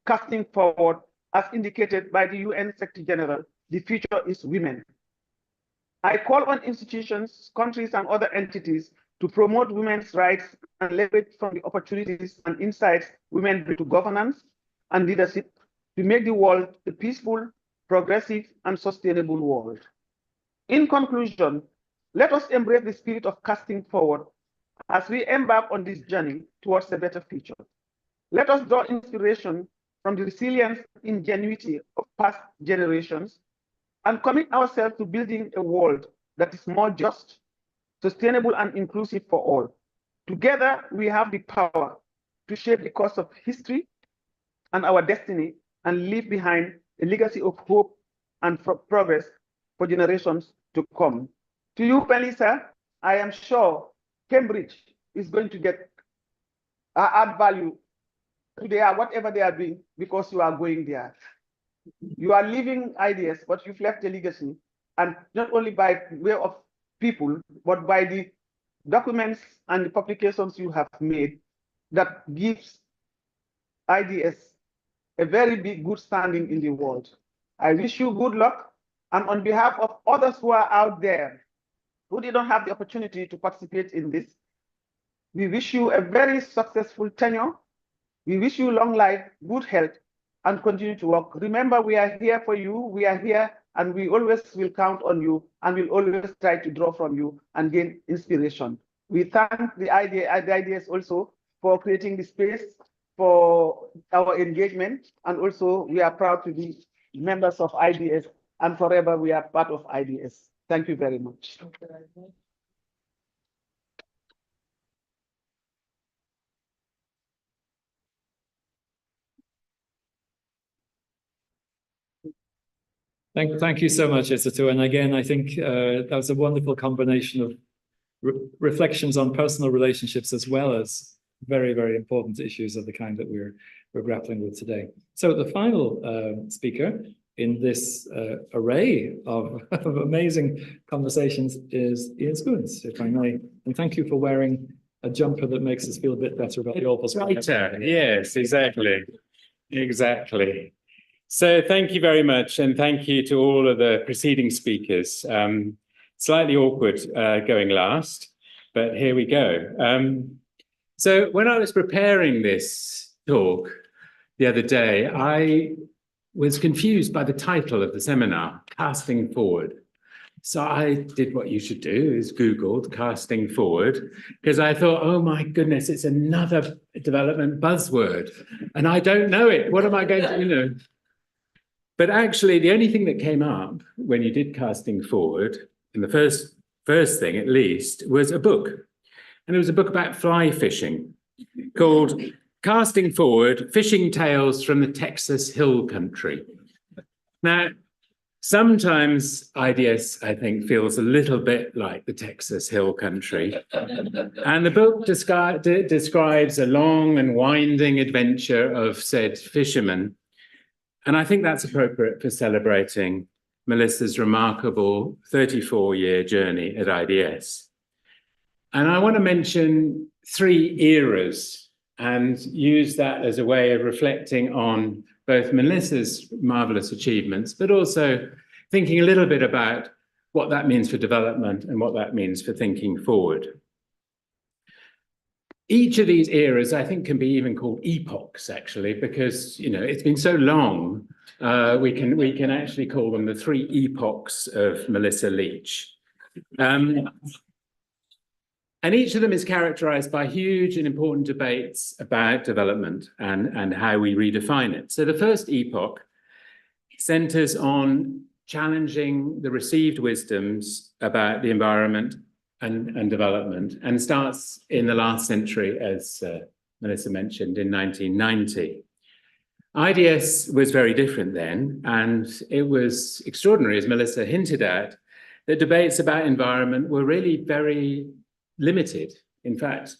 Casting forward, as indicated by the UN Secretary General, the future is women. I call on institutions, countries, and other entities to promote women's rights and leverage from the opportunities and insights women bring to governance and leadership to make the world a peaceful, progressive, and sustainable world. In conclusion, let us embrace the spirit of casting forward as we embark on this journey towards a better future. Let us draw inspiration from the resilience and ingenuity of past generations and commit ourselves to building a world that is more just, sustainable, and inclusive for all. Together, we have the power to shape the course of history and our destiny and leave behind a legacy of hope and progress for generations to come. To you, Melissa, I am sure Cambridge is going to get add value to whatever they are doing because you are going there. You are leaving IDS, but you've left a legacy, and not only by way of people, but by the documents and the publications you have made that gives IDS a very big good standing in the world. I wish you good luck, and on behalf of others who are out there who didn't have the opportunity to participate in this, we wish you a very successful tenure. We wish you long life, good health, and continue to work. Remember, we are here for you. We are here, and we always will count on you, and we'll always try to draw from you and gain inspiration. We thank the IDS also for creating the space for our engagement, and also we are proud to be members of IDS, and forever we are part of IDS. Thank you very much. Thank you so much, Isatu. And again, I think that was a wonderful combination of reflections on personal relationships as well as very, very important issues of the kind that we're grappling with today. So the final speaker in this array of amazing conversations is Ian Spoons, if I may. And thank you for wearing a jumper that makes us feel a bit better about the awful spot. Yes, exactly. Exactly. So thank you very much, and thank you to all of the preceding speakers. Slightly awkward going last, but here we go. So when I was preparing this talk the other day, I was confused by the title of the seminar, Casting Forward. So I did what you should do, is Googled Casting Forward, because I thought, oh my goodness, it's another development buzzword, and I don't know it. What am I going to, know? But actually, the only thing that came up when you did Casting Forward, in the first thing at least, was a book. And it was a book about fly fishing called Casting Forward, Fishing Tales from the Texas Hill Country. Now, Sometimes IDS, I think, feels a little bit like the Texas Hill Country. And the book describes a long and winding adventure of said fishermen. And I think that's appropriate for celebrating Melissa's remarkable 34-year journey at IDS. And I want to mention 3 eras and use that as a way of reflecting on both Melissa's marvelous achievements, but also thinking a little bit about what that means for development and what that means for thinking forward. Each of these eras, I think, can be even called epochs, actually, because, you know, it's been so long, we can actually call them the 3 epochs of Melissa Leach. And each of them is characterized by huge and important debates about development and how we redefine it. So the first epoch centers on challenging the received wisdoms about the environment and development, and starts in the last century, as Melissa mentioned, in 1990. IDS was very different then, and it was extraordinary, as Melissa hinted at, that debates about environment were really very limited, in fact,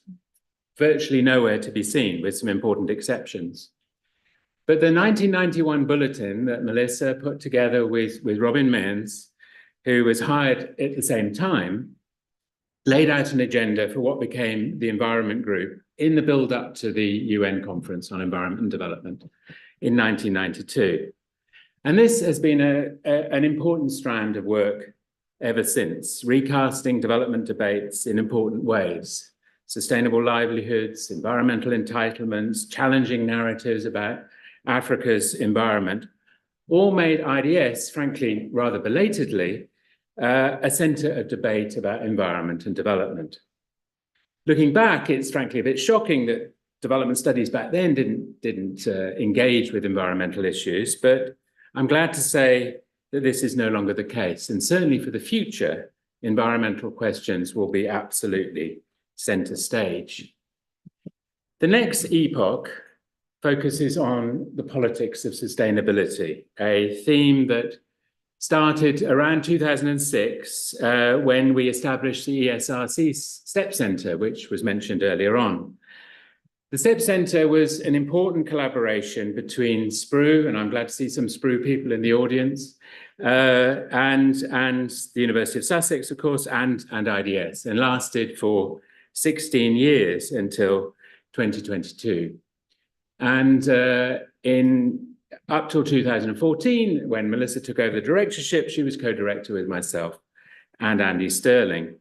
virtually nowhere to be seen, with some important exceptions. But the 1991 bulletin that Melissa put together with Robin Menz, who was hired at the same time, laid out an agenda for what became the Environment Group in the build-up to the UN Conference on Environment and Development in 1992. And this has been an important strand of work ever since, recasting development debates in important ways: sustainable livelihoods, environmental entitlements, challenging narratives about Africa's environment, all made IDS, frankly, rather belatedly, a center of debate about environment and development. Looking back, it's frankly a bit shocking that development studies back then didn't engage with environmental issues, but I'm glad to say that this is no longer the case. And certainly for the future, environmental questions will be absolutely center stage. The next epoch focuses on the politics of sustainability, a theme that started around 2006 when we established the ESRC STEP Centre, which was mentioned earlier on. The STEP Centre was an important collaboration between SPRU, and I'm glad to see some SPRU people in the audience, and the University of Sussex, of course, and IDS, and lasted for 16 years until 2022. And up till 2014, when Melissa took over the directorship, she was co-director with myself and Andy Sterling.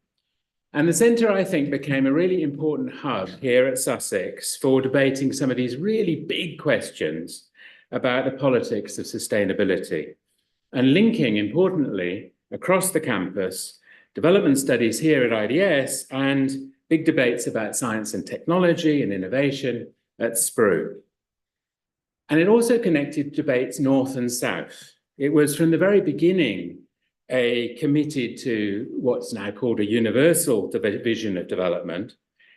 And the centre, I think, became a really important hub here at Sussex for debating some of these really big questions about the politics of sustainability, and linking, importantly, across the campus, development studies here at IDS and big debates about science and technology and innovation at SPRU. And it also connected debates north and south. It was from the very beginning committed to what's now called a universal vision of development,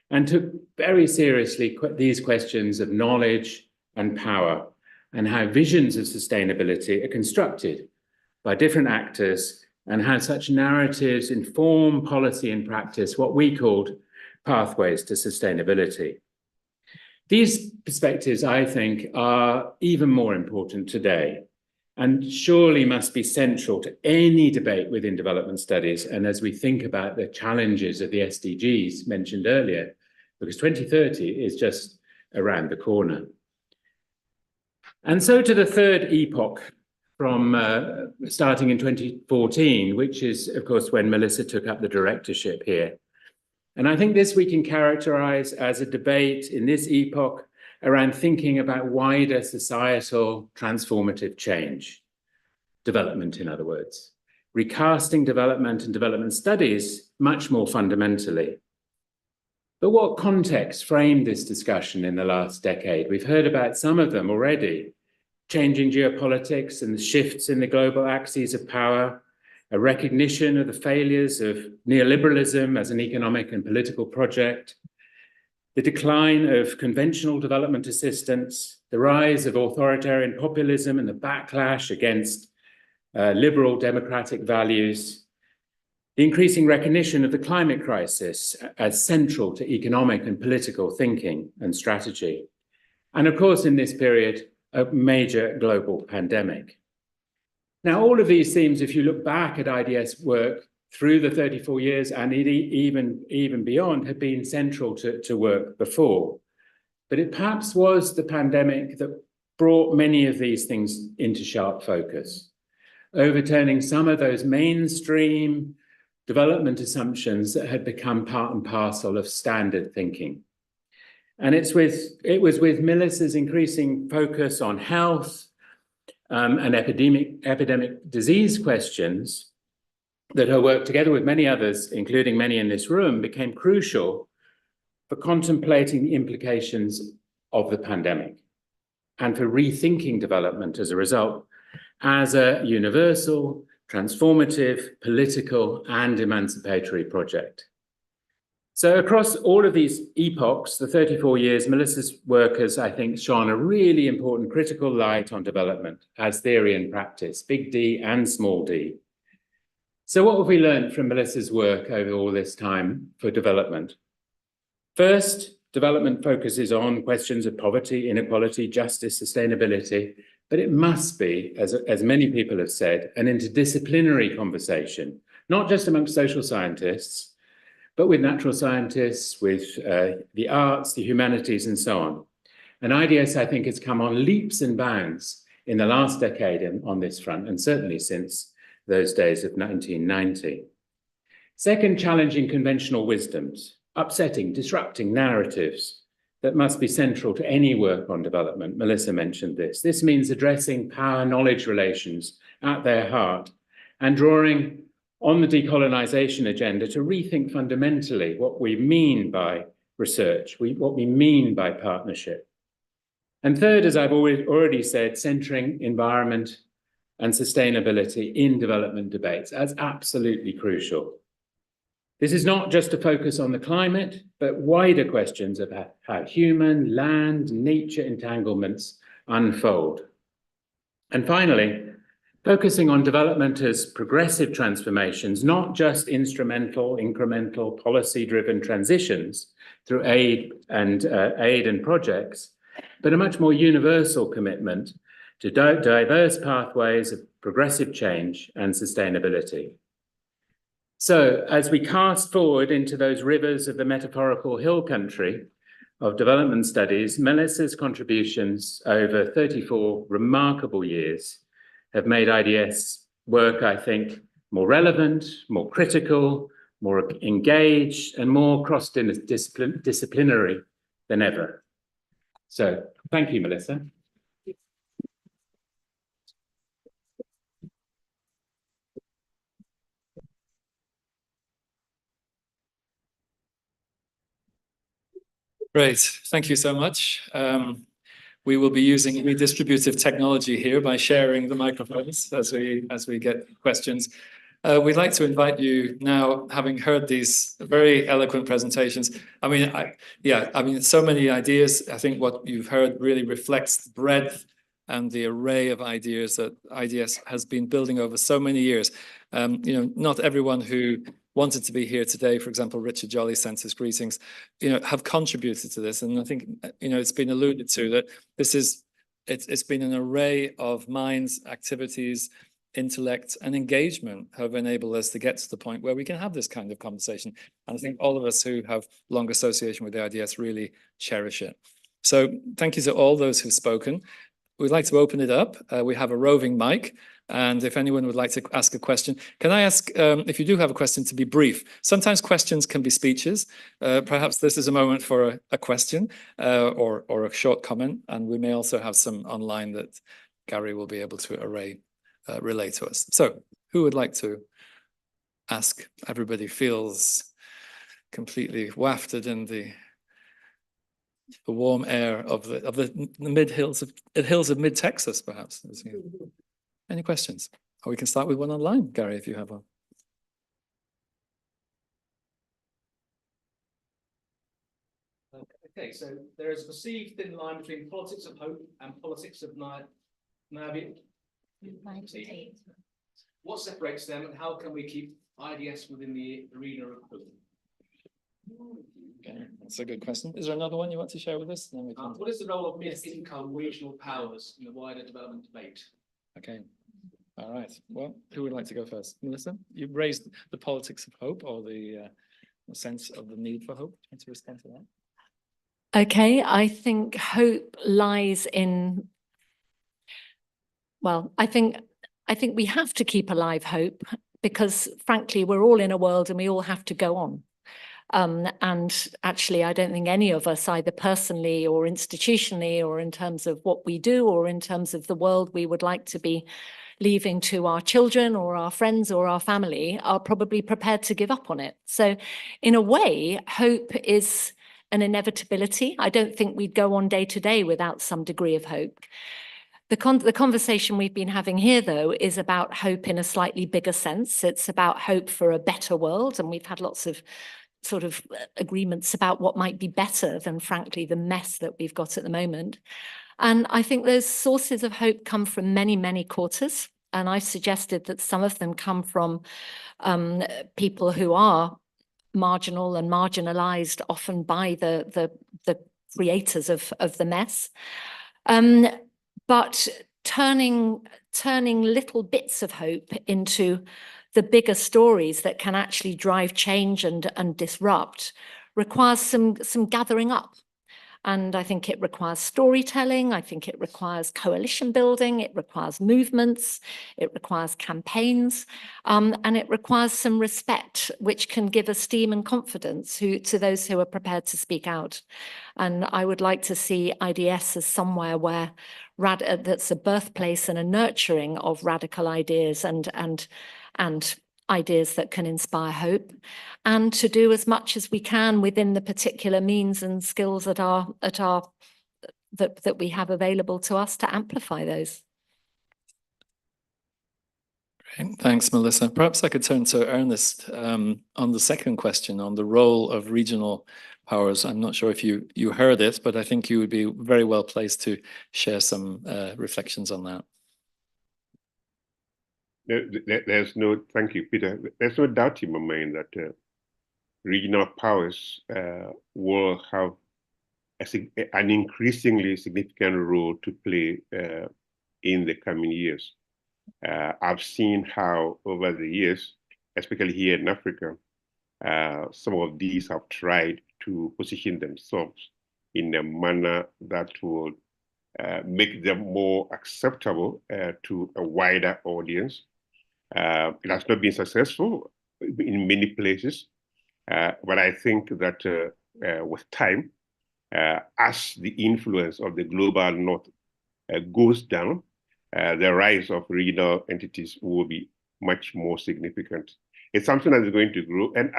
and took very seriously these questions of knowledge and power, and how visions of sustainability are constructed by different actors, and how such narratives inform policy and practice, what we called pathways to sustainability. These perspectives, I think, are even more important today, and surely must be central to any debate within development studies, and as we think about the challenges of the SDGs mentioned earlier, because 2030 is just around the corner. And so to the third epoch, from starting in 2014, which is, of course, when Melissa took up the directorship here. And I think this we can characterize as a debate in this epoch around thinking about wider societal transformative change, development, in other words, recasting development and development studies much more fundamentally. But what context framed this discussion in the last decade? We've heard about some of them already: changing geopolitics and the shifts in the global axes of power, a recognition of the failures of neoliberalism as an economic and political project, the decline of conventional development assistance, the rise of authoritarian populism and the backlash against liberal democratic values, the increasing recognition of the climate crisis as central to economic and political thinking and strategy. And of course, in this period, a major global pandemic. Now, all of these themes, if you look back at IDS work through the 34 years and even beyond, have been central to work before. But it perhaps was the pandemic that brought many of these things into sharp focus, overturning some of those mainstream development assumptions that had become part and parcel of standard thinking. And it was with Melissa's increasing focus on health and epidemic disease questions that her work, together with many others, including many in this room, became crucial for contemplating the implications of the pandemic and for rethinking development as a result, as a universal, transformative, political, and emancipatory project. So across all of these epochs, the 34 years, Melissa's work has, I think, shone a really important critical light on development as theory and practice, big D and small d. So what have we learned from Melissa's work over all this time for development? First, development focuses on questions of poverty, inequality, justice, sustainability, but it must be, as many people have said, an interdisciplinary conversation, not just amongst social scientists, but with natural scientists, with the arts, the humanities, and so on. And IDS, I think, has come on leaps and bounds in the last decade on this front, and certainly since those days of 1990. Second, challenging conventional wisdoms, upsetting, disrupting narratives that must be central to any work on development. Melissa mentioned this. This means addressing power-knowledge relations at their heart and drawing on the decolonization agenda to rethink fundamentally what we mean by research, what we mean by partnership. And third, as I've already said, centering environment and sustainability in development debates as absolutely crucial. This is not just a focus on the climate, but wider questions about how human, land, nature entanglements unfold. And finally, focusing on development as progressive transformations, not just instrumental, incremental, policy-driven transitions through aid and projects, but a much more universal commitment to diverse pathways of progressive change and sustainability. So as we cast forward into those rivers of the metaphorical hill country of development studies, Melissa's contributions over 34 remarkable years have made IDS work, I think, more relevant, more critical, more engaged, and more cross-disciplinary than ever. So thank you, Melissa. Great, thank you so much. We will be using redistributive technology here by sharing the microphones as we get questions. We'd like to invite you now, having heard these very eloquent presentations. I mean, so many ideas. I think what you've heard really reflects the breadth and the array of ideas that IDS has been building over so many years. Not everyone who wanted to be here today, for example, Richard Jolly sent his greetings, have contributed to this. And I think, it's been alluded to that it's been an array of minds, activities, intellect, and engagement have enabled us to get to the point where we can have this kind of conversation. And I think all of us who have long association with the IDS really cherish it. So thank you to all those who've spoken. We'd like to open it up. We have a roving mic. And if anyone would like to ask a question, can I ask, if you do have a question, to be brief? Sometimes questions can be speeches. Perhaps this is a moment for a question or a short comment. And we may also have some online that Gary will be able to relay to us. So who would like to ask? Everybody feels completely wafted in the warm air of the hills of mid-Texas, perhaps. Any questions? Or we can start with one online, Gary, if you have one. Okay, so there is a perceived thin line between politics of hope and politics of naivety. What separates them, and how can we keep IDS within the arena of hope? Okay, that's a good question. Is there another one you want to share with us? Then we can... What is the role of mid-income regional powers in the wider development debate? Okay. All right. Well, who would like to go first? Melissa, you raised the politics of hope, or the sense of the need for hope. Do you want to respond to that? Okay, I think hope lies in, well, I think we have to keep alive hope, because frankly, we're all in a world and we all have to go on. And actually, I don't think any of us, either personally or institutionally, or in terms of what we do, or in terms of the world we would like to be leaving to our children or our friends or our family, are probably prepared to give up on it. So in a way, hope is an inevitability. I don't think we'd go on day to day without some degree of hope. The conversation we've been having here, though, is about hope in a slightly bigger sense. It's about hope for a better world, and we've had lots of sort of agreements about what might be better than, frankly, the mess that we've got at the moment. And I think those sources of hope come from many, many quarters. And I've suggested that some of them come from people who are marginal and marginalized, often by the creators of the mess. But turning little bits of hope into the bigger stories that can actually drive change and disrupt requires some gathering up. And I think it requires storytelling. I think it requires coalition building. It requires movements. It requires campaigns. And it requires some respect, which can give esteem and confidence to those who are prepared to speak out. And I would like to see IDS as somewhere where that's a birthplace and a nurturing of radical ideas and ideas that can inspire hope, and to do as much as we can within the particular means and skills that we have available to us to amplify those. Great. Thanks, Melissa. Perhaps I could turn to Ernest on the second question on the role of regional powers. I'm not sure if you heard it, but I think you would be very well placed to share some reflections on that. Thank you, Peter. There's no doubt in my mind that regional powers will have an increasingly significant role to play in the coming years. I've seen how over the years, especially here in Africa, some of these have tried to position themselves in a manner that will make them more acceptable to a wider audience. It has not been successful in many places, but I think that with time, as the influence of the global north goes down, the rise of regional entities will be much more significant. It's something that is going to grow. And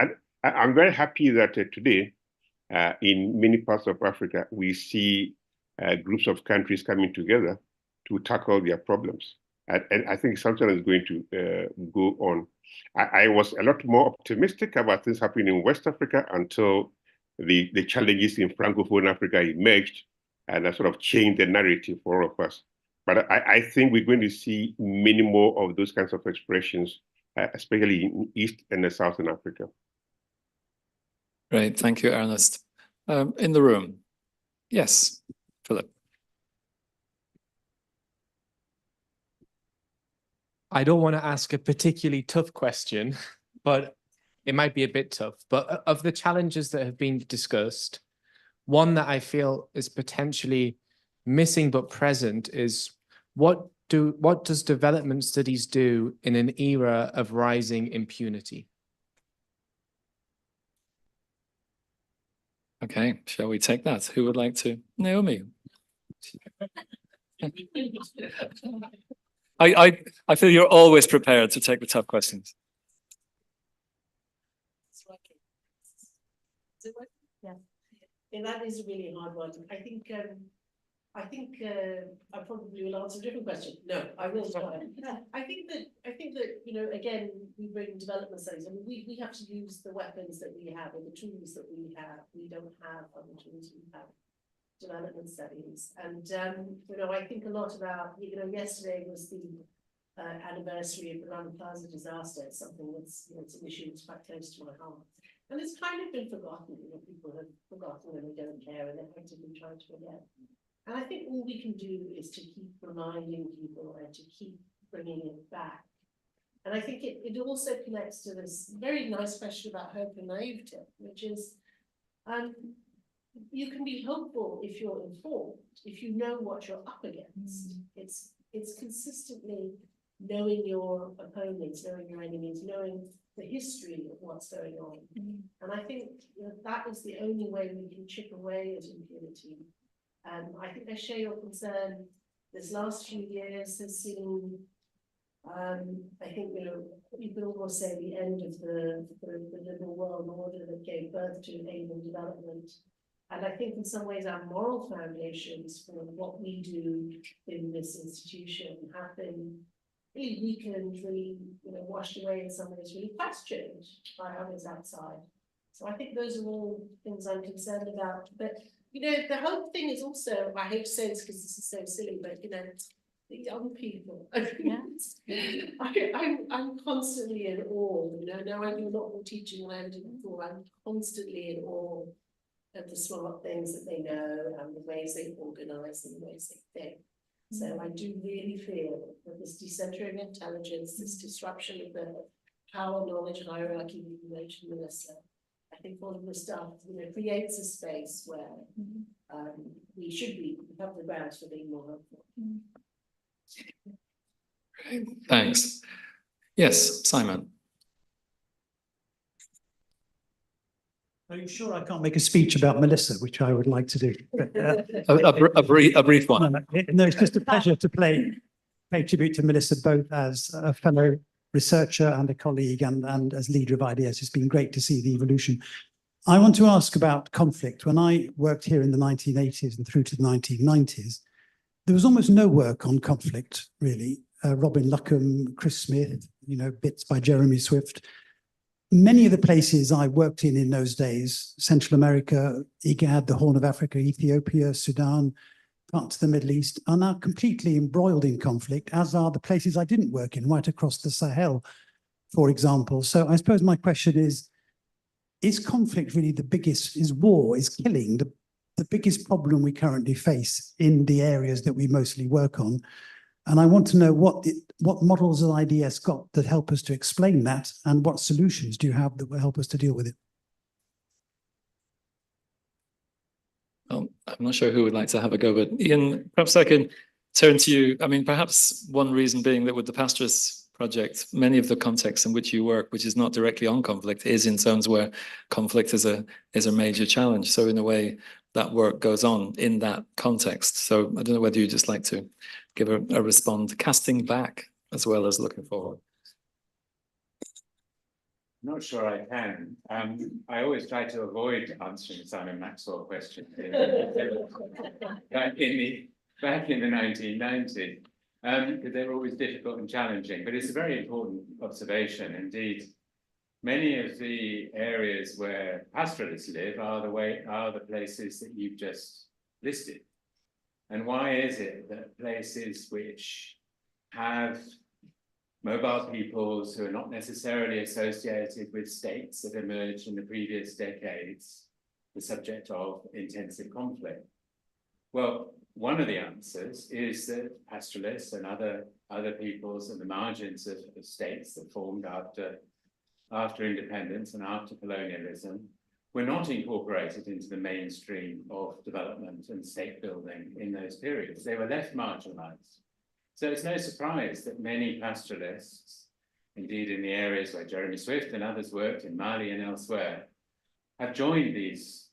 I'm very happy that today, in many parts of Africa, we see groups of countries coming together to tackle their problems. And I think something is going to go on. I was a lot more optimistic about things happening in West Africa until the challenges in Francophone Africa emerged, and that sort of changed the narrative for all of us. But I think we're going to see many more of those kinds of expressions, especially in East and Southern Africa. Great, thank you, Ernest. In the room, yes, Philip. I don't want to ask a particularly tough question, but it might be a bit tough. But of the challenges that have been discussed, one that I feel is potentially missing but present is what does development studies do in an era of rising impunity? Okay, shall we take that? Who would like to? Naomi. I feel you're always prepared to take the tough questions. Yeah, that is a really hard one. I think I probably will answer a different question. No, I will try. I think that again, we bring development studies. I mean, we have to use the weapons that we have and the tools that we have. We don't have other tools. We have development studies, and I think a lot about yesterday was the anniversary of the Rana Plaza disaster. It's something that's, you know, it's an issue that's quite close to my heart. And it's kind of been forgotten, you know, people have forgotten and they don't care and they're actively trying to forget. And I think all we can do is to keep reminding people and to keep bringing it back. And I think it also connects to this very nice question about hope and naivete, which is, you can be hopeful if you're informed, if you know what you're up against. It's consistently knowing your opponents, knowing your enemies, knowing the history of what's going on. And I think, you know, that is the only way we can chip away at impunity. I think I share your concern. This last few years has seen, I think, you know, you could almost say the end of the liberal world order that gave birth to Asian development. And I think in some ways our moral foundations for what we do in this institution have been really weakened, really, you know, washed away in some ways, really questioned by others outside. So I think those are all things I'm concerned about. But, you know, the whole thing is also, I hate to say this because this is so silly, but, you know, the young people. I'm constantly in awe, you know, now I do a lot more teaching than I did before. I'm constantly in awe of the smart things that they know and the ways they organise and the ways they think. So I do really feel that this decentering intelligence, this disruption of the power knowledge hierarchy that you mentioned, Melissa, I think all of the stuff, you know, creates a space where we should be, have the grounds for being more hopeful. Great, thanks. Yes, Simon. Are you sure I can't make a speech about Melissa, which I would like to do? But, A brief one. no, it's just a pleasure to pay tribute to Melissa, both as a fellow researcher and a colleague and as leader of IDS. It's been great to see the evolution. I want to ask about conflict. When I worked here in the 1980s and through to the 1990s, there was almost no work on conflict, really. Robin Luckham, Chris Smith, you know, bits by Jeremy Swift. Many of the places I worked in those days, Central America, IGAD, the Horn of Africa, Ethiopia, Sudan, parts of the Middle East, are now completely embroiled in conflict, as are the places I didn't work in, right across the Sahel, for example. So I suppose my question is conflict really the biggest, is war, is killing the biggest problem we currently face in the areas that we mostly work on? And I want to know what models of IDS got that help us to explain that, and what solutions do you have that will help us to deal with it? I'm not sure who would like to have a go, but Ian, perhaps I can turn to you. I mean, perhaps one reason being that with the Pastoralists project, many of the contexts in which you work, which is not directly on conflict, is in zones where conflict is a major challenge. So in a way, that work goes on in that context. So I don't know whether you'd just like to give a response, casting back as well as looking forward. Not sure I can. I always try to avoid answering Simon Maxwell questions back in the 1990s, because they were always difficult and challenging. But it's a very important observation. Indeed, many of the areas where pastoralists live are the places that you've just listed. And why is it that places which have mobile peoples who are not necessarily associated with states that emerged in the previous decades, the subject of intensive conflict? Well, one of the answers is that pastoralists and other peoples at the margins of states that formed after independence and after colonialism were not incorporated into the mainstream of development and state building in those periods. They were left marginalized. So it's no surprise that many pastoralists, indeed in the areas where Jeremy Swift and others worked, in Mali and elsewhere, have joined these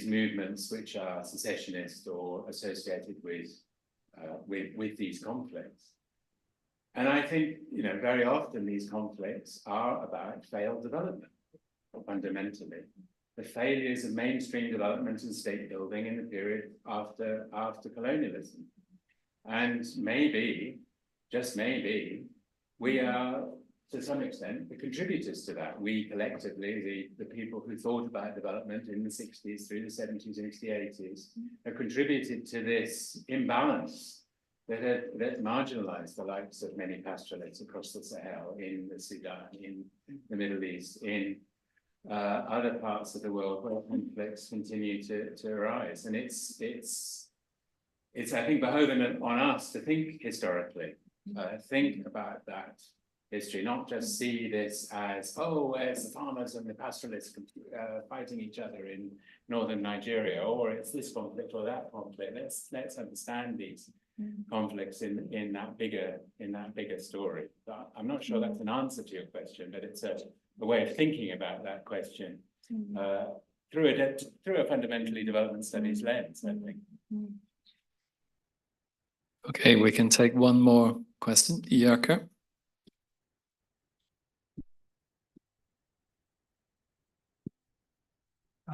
movements which are secessionist or associated with these conflicts. And I think, you know, very often these conflicts are about failed development, fundamentally. The failures of mainstream development and state building in the period after colonialism. And maybe, just maybe, we are, to some extent, the contributors to that. We collectively, the people who thought about development in the 60s through the 70s and the 80s, have contributed to this imbalance that marginalized the lives of many pastoralists across the Sahel, in the Sudan, in the Middle East, in other parts of the world where conflicts continue to arise. And it's I think beholden on us to think historically, think about that history, not just see this as, oh, it's the farmers and the pastoralists fighting each other in northern Nigeria, or it's this conflict or that conflict. Let's understand these conflicts in that bigger story. But I'm not sure that's an answer to your question, but it's a way of thinking about that question through a fundamentally development studies lens, I think. Okay, we can take one more question. Yarka.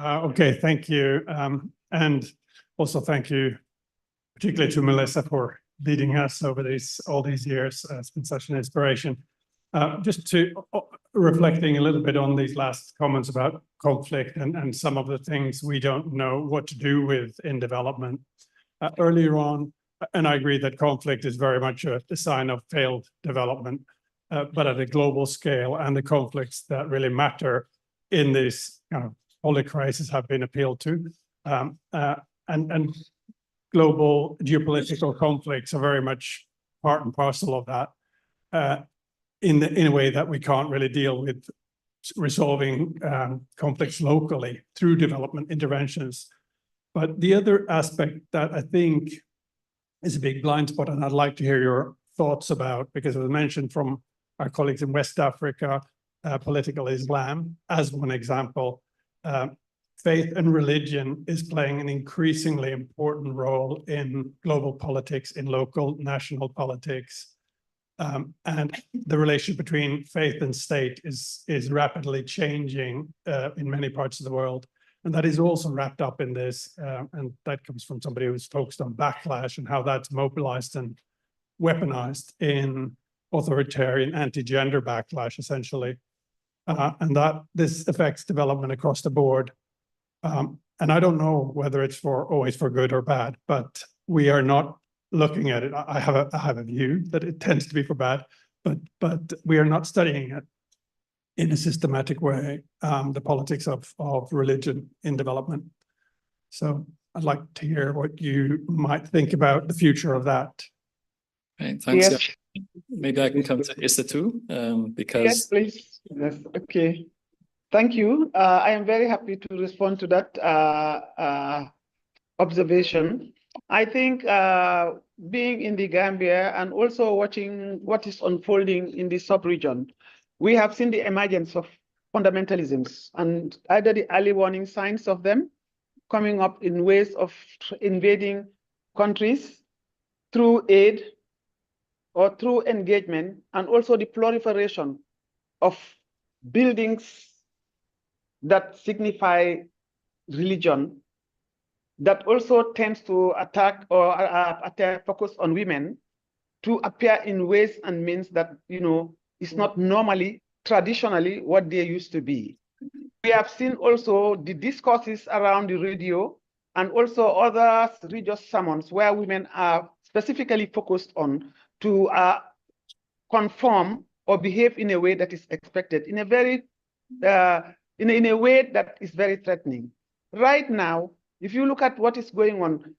Okay, thank you. And also thank you, particularly to Melissa, for leading us over all these years. It's been such an inspiration. Just to reflecting a little bit on these last comments about conflict and some of the things we don't know what to do with in development. Earlier on, and I agree that conflict is very much a sign of failed development, but at a global scale, and the conflicts that really matter in this kind of holy crisis have been appealed to, and global geopolitical conflicts are very much part and parcel of that, in a way that we can't really deal with resolving conflicts locally through development interventions. But the other aspect that I think is a big blind spot, and I'd like to hear your thoughts about, because it was mentioned from our colleagues in West Africa, political Islam as one example. Faith and religion is playing an increasingly important role in global politics, in local national politics. And the relation between faith and state is rapidly changing in many parts of the world. And that is also wrapped up in this, and that comes from somebody who's focused on backlash and how that's mobilized and weaponized in authoritarian anti-gender backlash, essentially. And that this affects development across the board. And I don't know whether it's always for good or bad, but we are not looking at it. I have a view that it tends to be for bad, but we are not studying it in a systematic way, the politics of religion in development. So I'd like to hear what you might think about the future of that. Okay, thanks. Yes. Maybe I can come to Isatu, because... Yes, please. Yes, okay. Thank you. I am very happy to respond to that observation. I think being in the Gambia and also watching what is unfolding in the sub-region, we have seen the emergence of fundamentalisms and either the early warning signs of them coming up in ways of invading countries through aid or through engagement, and also the proliferation of buildings that signify religion that also tends to attack or focus on women to appear in ways and means that, you know, is not normally, traditionally what they used to be. We have seen also the discourses around the radio and also other religious sermons where women are specifically focused on to conform or behave in a way that is expected, in a very in a way that is very threatening. Right now, if you look at what is going on,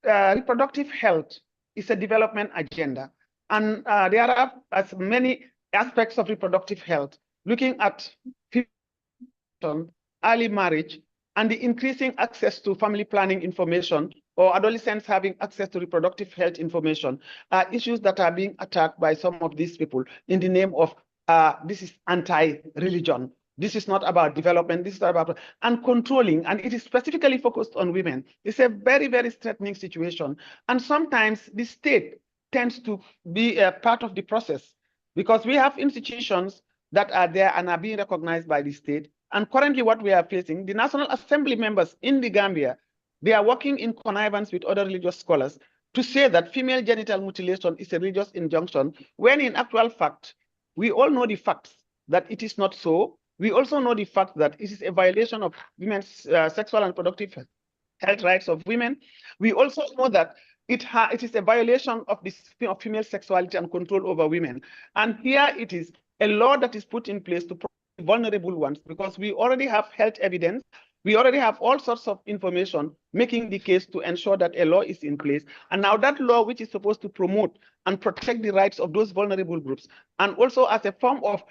reproductive health is a development agenda, and there are as many aspects of reproductive health, looking at early marriage and the increasing access to family planning information, or adolescents having access to reproductive health information, are issues that are being attacked by some of these people in the name of this is anti-religion. This is not about development, this is about, and controlling, and it is specifically focused on women. It's a very, very threatening situation. And sometimes the state tends to be a part of the process, because we have institutions that are there and are being recognized by the state. And currently what we are facing, the National Assembly members in the Gambia, they are working in connivance with other religious scholars to say that female genital mutilation is a religious injunction, when in actual fact, we all know the facts that it is not so. We also know the fact that it is a violation of women's sexual and reproductive health rights of women. We also know that it is a violation of this of female sexuality and control over women. And here it is a law that is put in place to protect vulnerable ones, because we already have health evidence. We already have all sorts of information making the case to ensure that a law is in place. And now that law, which is supposed to promote and protect the rights of those vulnerable groups, and also as a form of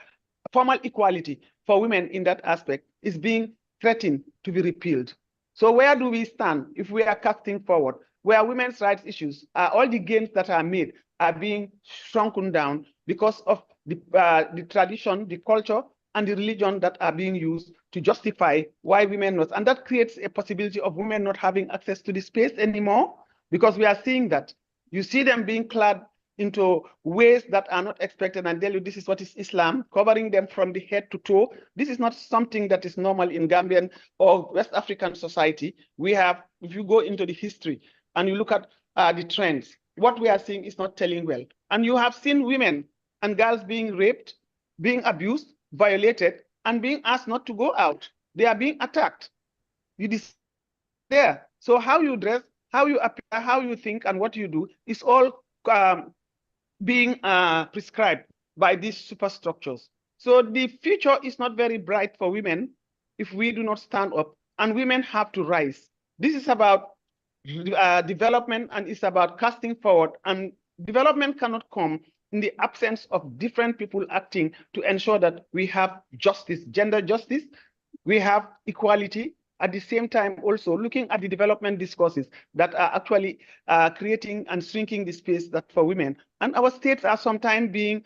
formal equality for women in that aspect, is being threatened to be repealed. So where do we stand if we are casting forward, where women's rights issues, all the gains that are made are being shrunken down because of the tradition, the culture, and the religion that are being used to justify why women not, and that creates a possibility of women not having access to the space anymore, because we are seeing that. You see them being clad into ways that are not expected, and tell you this is what is Islam, covering them from the head to toe. This is not something that is normal in Gambian or West African society. We have, if you go into the history and you look at the trends, what we are seeing is not telling well. And you have seen women and girls being raped, being abused, violated, and being asked not to go out. They are being attacked. It is there. So how you dress, how you appear, how you think, and what you do is all being prescribed by these superstructures. So the future is not very bright for women if we do not stand up, and women have to rise. This is about development, and it's about casting forward, and development cannot come in the absence of different people acting to ensure that we have justice, gender justice, we have equality, at the same time also looking at the development discourses that are actually creating and shrinking the space that for women. And our states are sometimes being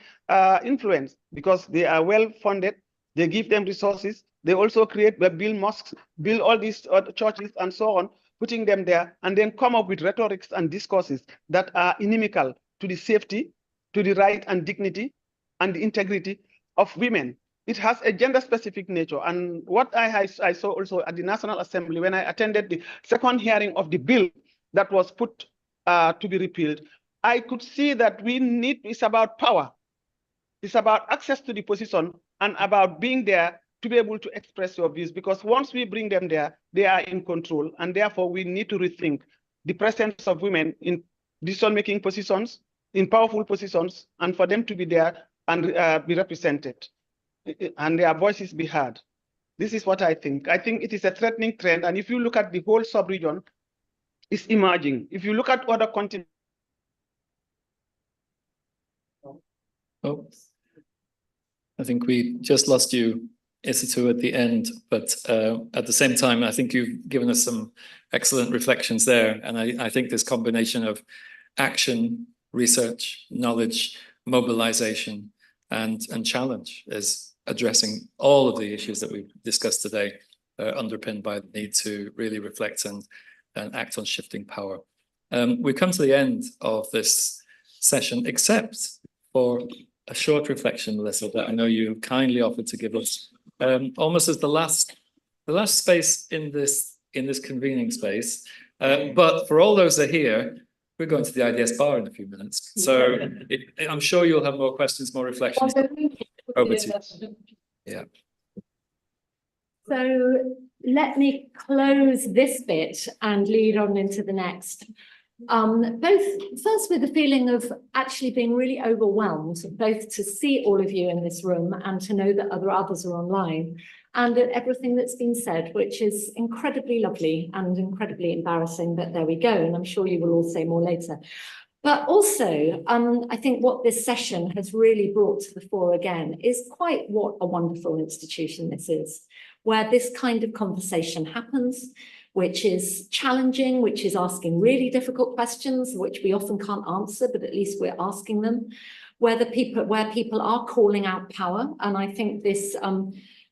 influenced because they are well funded, they give them resources, they also create, build mosques, build all these churches and so on, putting them there, and then come up with rhetorics and discourses that are inimical to the safety, to the right and dignity and the integrity of women. It has a gender-specific nature. And what I saw also at the National Assembly when I attended the second hearing of the bill that was put to be repealed, I could see that it's about power. It's about access to the position and about being there to be able to express your views, because once we bring them there, they are in control. And therefore, we need to rethink the presence of women in decision-making positions, in powerful positions, and for them to be there and be represented and their voices be heard. This is what I think. I think it is a threatening trend. And if you look at the whole sub-region, it's emerging. If you look at other continents. Oh, I think we just lost you, Isatu, at the end, but at the same time, I think you've given us some excellent reflections there. And I think this combination of action, research, knowledge, mobilization, and challenge is addressing all of the issues that we've discussed today, underpinned by the need to really reflect and act on shifting power. We come to the end of this session, except for a short reflection, Melissa, that I know you kindly offered to give us, almost as the last space in this convening space. But for all those that are here, we're going to the IDS bar in a few minutes. So I'm sure you'll have more questions, more reflections. Over to you. Yeah. So let me close this bit and lead on into the next. Both first with the feeling of actually being really overwhelmed, both to see all of you in this room and to know that others are online, and at everything that's been said, which is incredibly lovely and incredibly embarrassing, but there we go. And I'm sure you will all say more later. But also, I think what this session has really brought to the fore again is quite what a wonderful institution this is, where this kind of conversation happens, which is challenging, which is asking really difficult questions, which we often can't answer, but at least we're asking them, where people are calling out power. And I think this,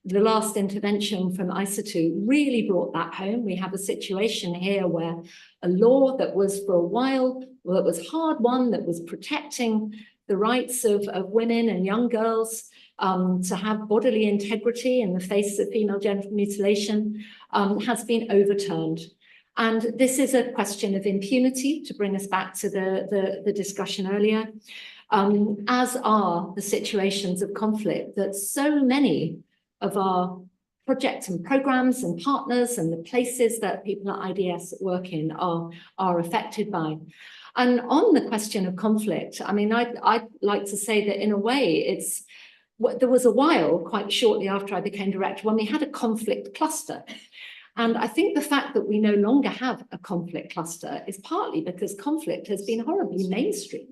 the last intervention from Isatu really brought that home. We have a situation here where a law that was for a while, that was hard won, that was protecting the rights of women and young girls to have bodily integrity in the face of female genital mutilation, has been overturned. And this is a question of impunity, to bring us back to the discussion earlier, as are the situations of conflict that so many of our projects and programs and partners and the places that people at IDS work in are affected by. And on the question of conflict, I mean, I'd like to say that in a way, there was a while, quite shortly after I became director, when we had a conflict cluster. And I think the fact that we no longer have a conflict cluster is partly because conflict has been horribly mainstream.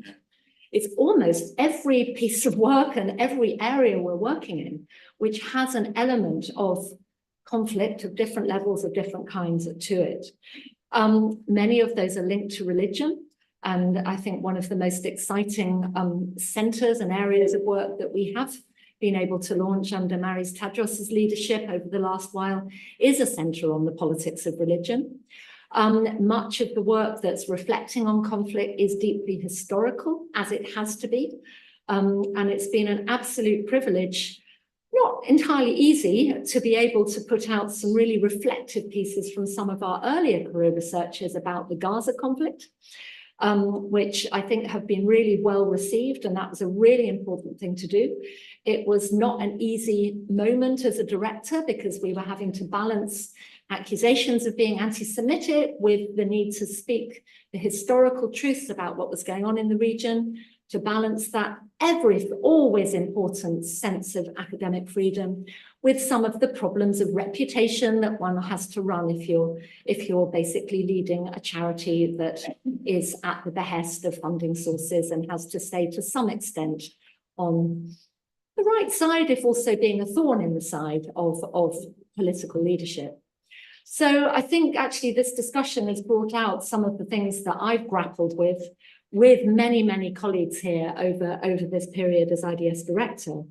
It's almost every piece of work and every area we're working in, which has an element of conflict of different levels of different kinds to it. Many of those are linked to religion. And I think one of the most exciting centres and areas of work that we have been able to launch under Maris Tadros's leadership over the last while is a centre on the politics of religion. Much of the work that's reflecting on conflict is deeply historical, as it has to be. And it's been an absolute privilege, not entirely easy, to be able to put out some really reflective pieces from some of our earlier career researchers about the Gaza conflict, which I think have been really well received, and that was a really important thing to do. It was not an easy moment as a director because we were having to balance accusations of being anti-Semitic with the need to speak the historical truths about what was going on in the region, to balance that always important sense of academic freedom with some of the problems of reputation that one has to run if you're basically leading a charity that is at the behest of funding sources and has to stay to some extent on the right side, if also being a thorn in the side of political leadership. So I think actually this discussion has brought out some of the things that I've grappled with many, many colleagues here over this period as IDS director.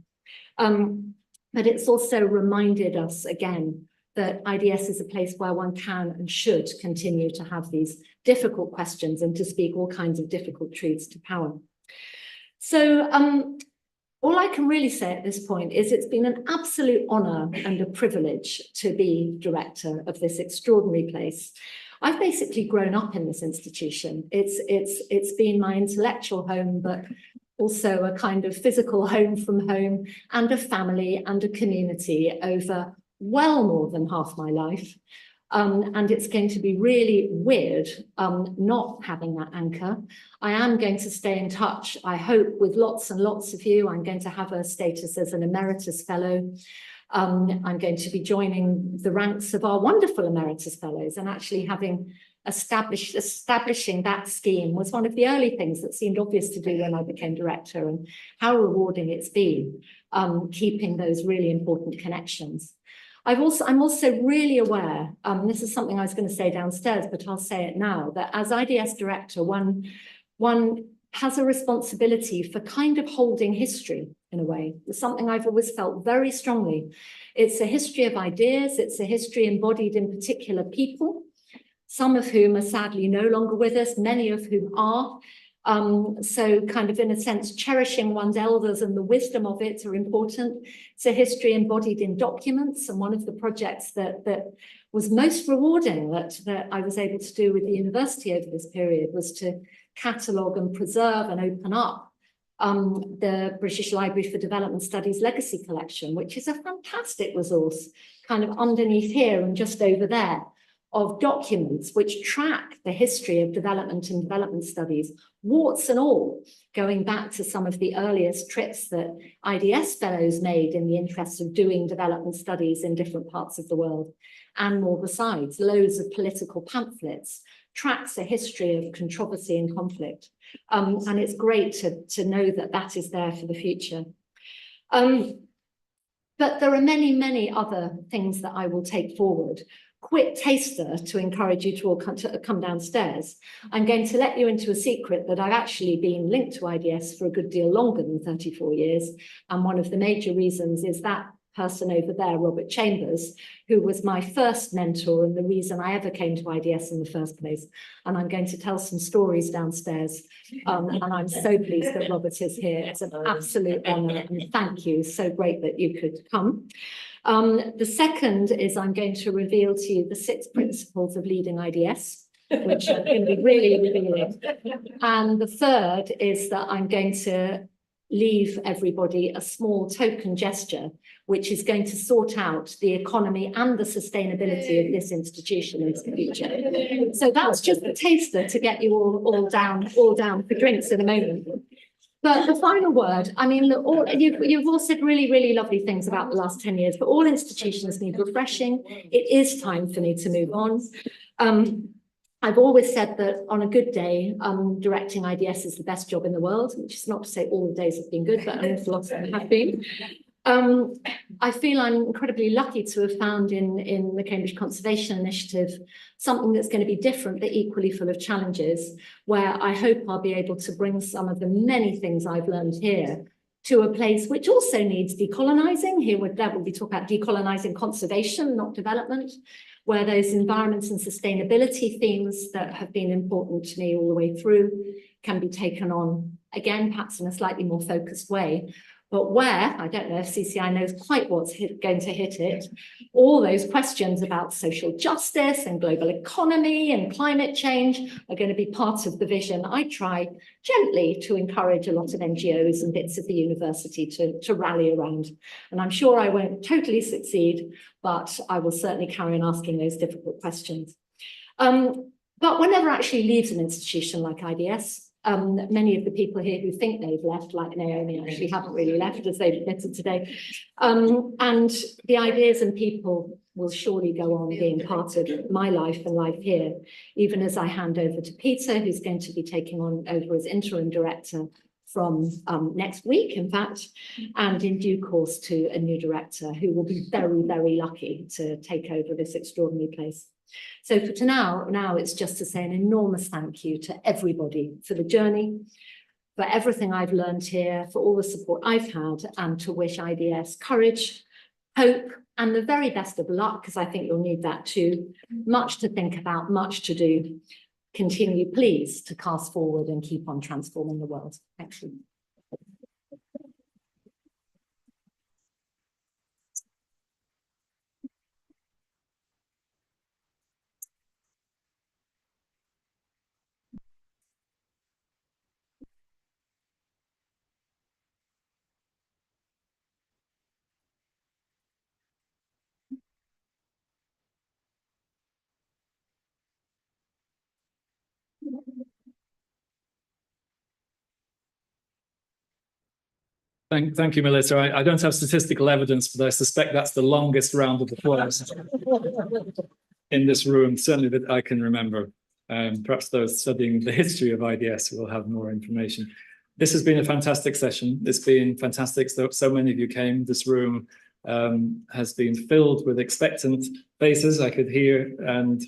But it's also reminded us again that IDS is a place where one can and should continue to have these difficult questions and to speak all kinds of difficult truths to power. So all I can really say at this point is it's been an absolute honour and a privilege to be director of this extraordinary place. I've basically grown up in this institution. It's been my intellectual home, but also a kind of physical home from home and a family and a community over well more than half my life. And it's going to be really weird not having that anchor. I am going to stay in touch, I hope, with lots and lots of you. I'm going to have a status as an emeritus fellow. I'm going to be joining the ranks of our wonderful emeritus fellows, and actually having establishing that scheme was one of the early things that seemed obvious to do when I became director, and how rewarding it's been keeping those really important connections. I'm also really aware, this is something I was going to say downstairs, but I'll say it now, that as IDS director, one has a responsibility for kind of holding history in a way. It's something I've always felt very strongly. It's a history of ideas. It's a history embodied in particular people, some of whom are sadly no longer with us, many of whom are. So kind of in a sense, cherishing one's elders and the wisdom of it are important. It's a history embodied in documents. And one of the projects that was most rewarding that I was able to do with the university over this period was to catalogue and preserve and open up the British Library for Development Studies Legacy Collection, which is a fantastic resource kind of underneath here and just over there, of documents which track the history of development and development studies, warts and all, going back to some of the earliest trips that IDS fellows made in the interest of doing development studies in different parts of the world, and more besides, loads of political pamphlets, tracks a history of controversy and conflict. And it's great to know that that is there for the future. But there are many, many other things that I will take forward. Quick taster to encourage you to all come downstairs. I'm going to let you into a secret that I've actually been linked to IDS for a good deal longer than 34 years. And one of the major reasons is that person over there, Robert Chambers, who was my first mentor and the reason I ever came to IDS in the first place. And I'm going to tell some stories downstairs. And I'm so pleased that Robert is here. It's an absolute honour, and thank you. So great that you could come. The second is I'm going to reveal to you the 6 principles of leading IDS, which are going to be really revealing. And the third is that I'm going to leave everybody a small token gesture, which is going to sort out the economy and the sustainability of this institution in the future. So that's just a taster to get you all down for drinks in a moment. But the final word, I mean, look, you've all said really, really lovely things about the last 10 years, but all institutions need refreshing. It is time for me to move on. I've always said that on a good day, directing IDS is the best job in the world, which is not to say all the days have been good, but an awful lot of them have been. I feel I'm incredibly lucky to have found in the Cambridge Conservation Initiative something that's going to be different but equally full of challenges, where I hope I'll be able to bring some of the many things I've learned here to a place which also needs decolonising. Here we'll be talking about decolonising conservation, not development, where those environments and sustainability themes that have been important to me all the way through can be taken on, again, perhaps in a slightly more focused way. But where, I don't know if CCI knows quite what's going to hit it, all those questions about social justice and global economy and climate change are going to be part of the vision. I try gently to encourage a lot of NGOs and bits of the university to rally around. And I'm sure I won't totally succeed, but I will certainly carry on asking those difficult questions. But one never actually leaves an institution like IDS. Many of the people here who think they've left, like Naomi, actually haven't really left, as they've admitted today. And the ideas and people will surely go on being part of my life and life here, even as I hand over to Peter, who's going to be taking on over as interim director from next week, in fact, and in due course to a new director who will be very, very lucky to take over this extraordinary place. So for now it's just to say an enormous thank you to everybody for the journey, for everything I've learned here, for all the support I've had, and to wish IDS courage, hope, and the very best of luck, because I think you'll need that too. Much to think about, much to do. Continue, please, to cast forward and keep on transforming the world. Thank you. Thank you, Melissa. I don't have statistical evidence, but I suspect that's the longest round of applause in this room, certainly that I can remember. Perhaps those studying the history of IDS will have more information. This has been a fantastic session. It's been fantastic. So many of you came. This room has been filled with expectant faces, I could hear, and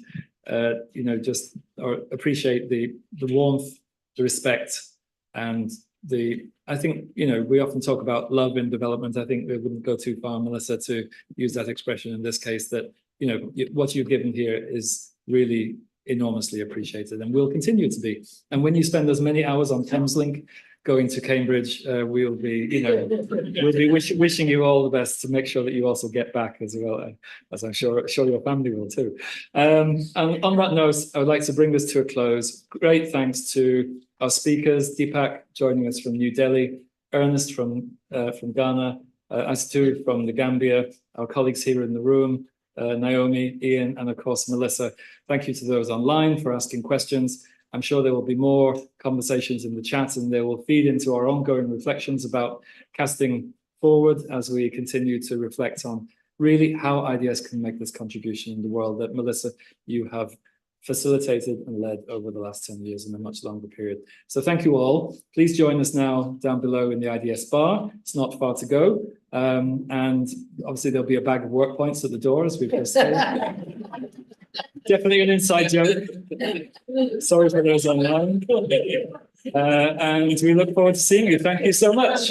just appreciate the warmth, the respect, and I think, we often talk about love in development. I think it wouldn't go too far, Melissa, to use that expression in this case, that, what you've given here is really enormously appreciated and will continue to be. And when you spend as many hours on Thameslink going to Cambridge, we'll be, we'll be wishing you all the best to make sure that you also get back as well, as I'm sure your family will too. And on that note, I would like to bring this to a close. Great thanks to our speakers, Deepak joining us from New Delhi, Ernest from Ghana, Isatu from the Gambia, our colleagues here in the room, Naomi, Ian, and of course, Melissa. Thank you to those online for asking questions. I'm sure there will be more conversations in the chat, and they will feed into our ongoing reflections about casting forward as we continue to reflect on really how IDS can make this contribution in the world that, Melissa, you have facilitated and led over the last 10 years in a much longer period. So thank you all. Please join us now down below in the IDS bar. It's not far to go. And obviously there'll be a bag of work points at the door, as we've just said. Definitely an inside joke. Sorry for those online. And we look forward to seeing you. Thank you so much.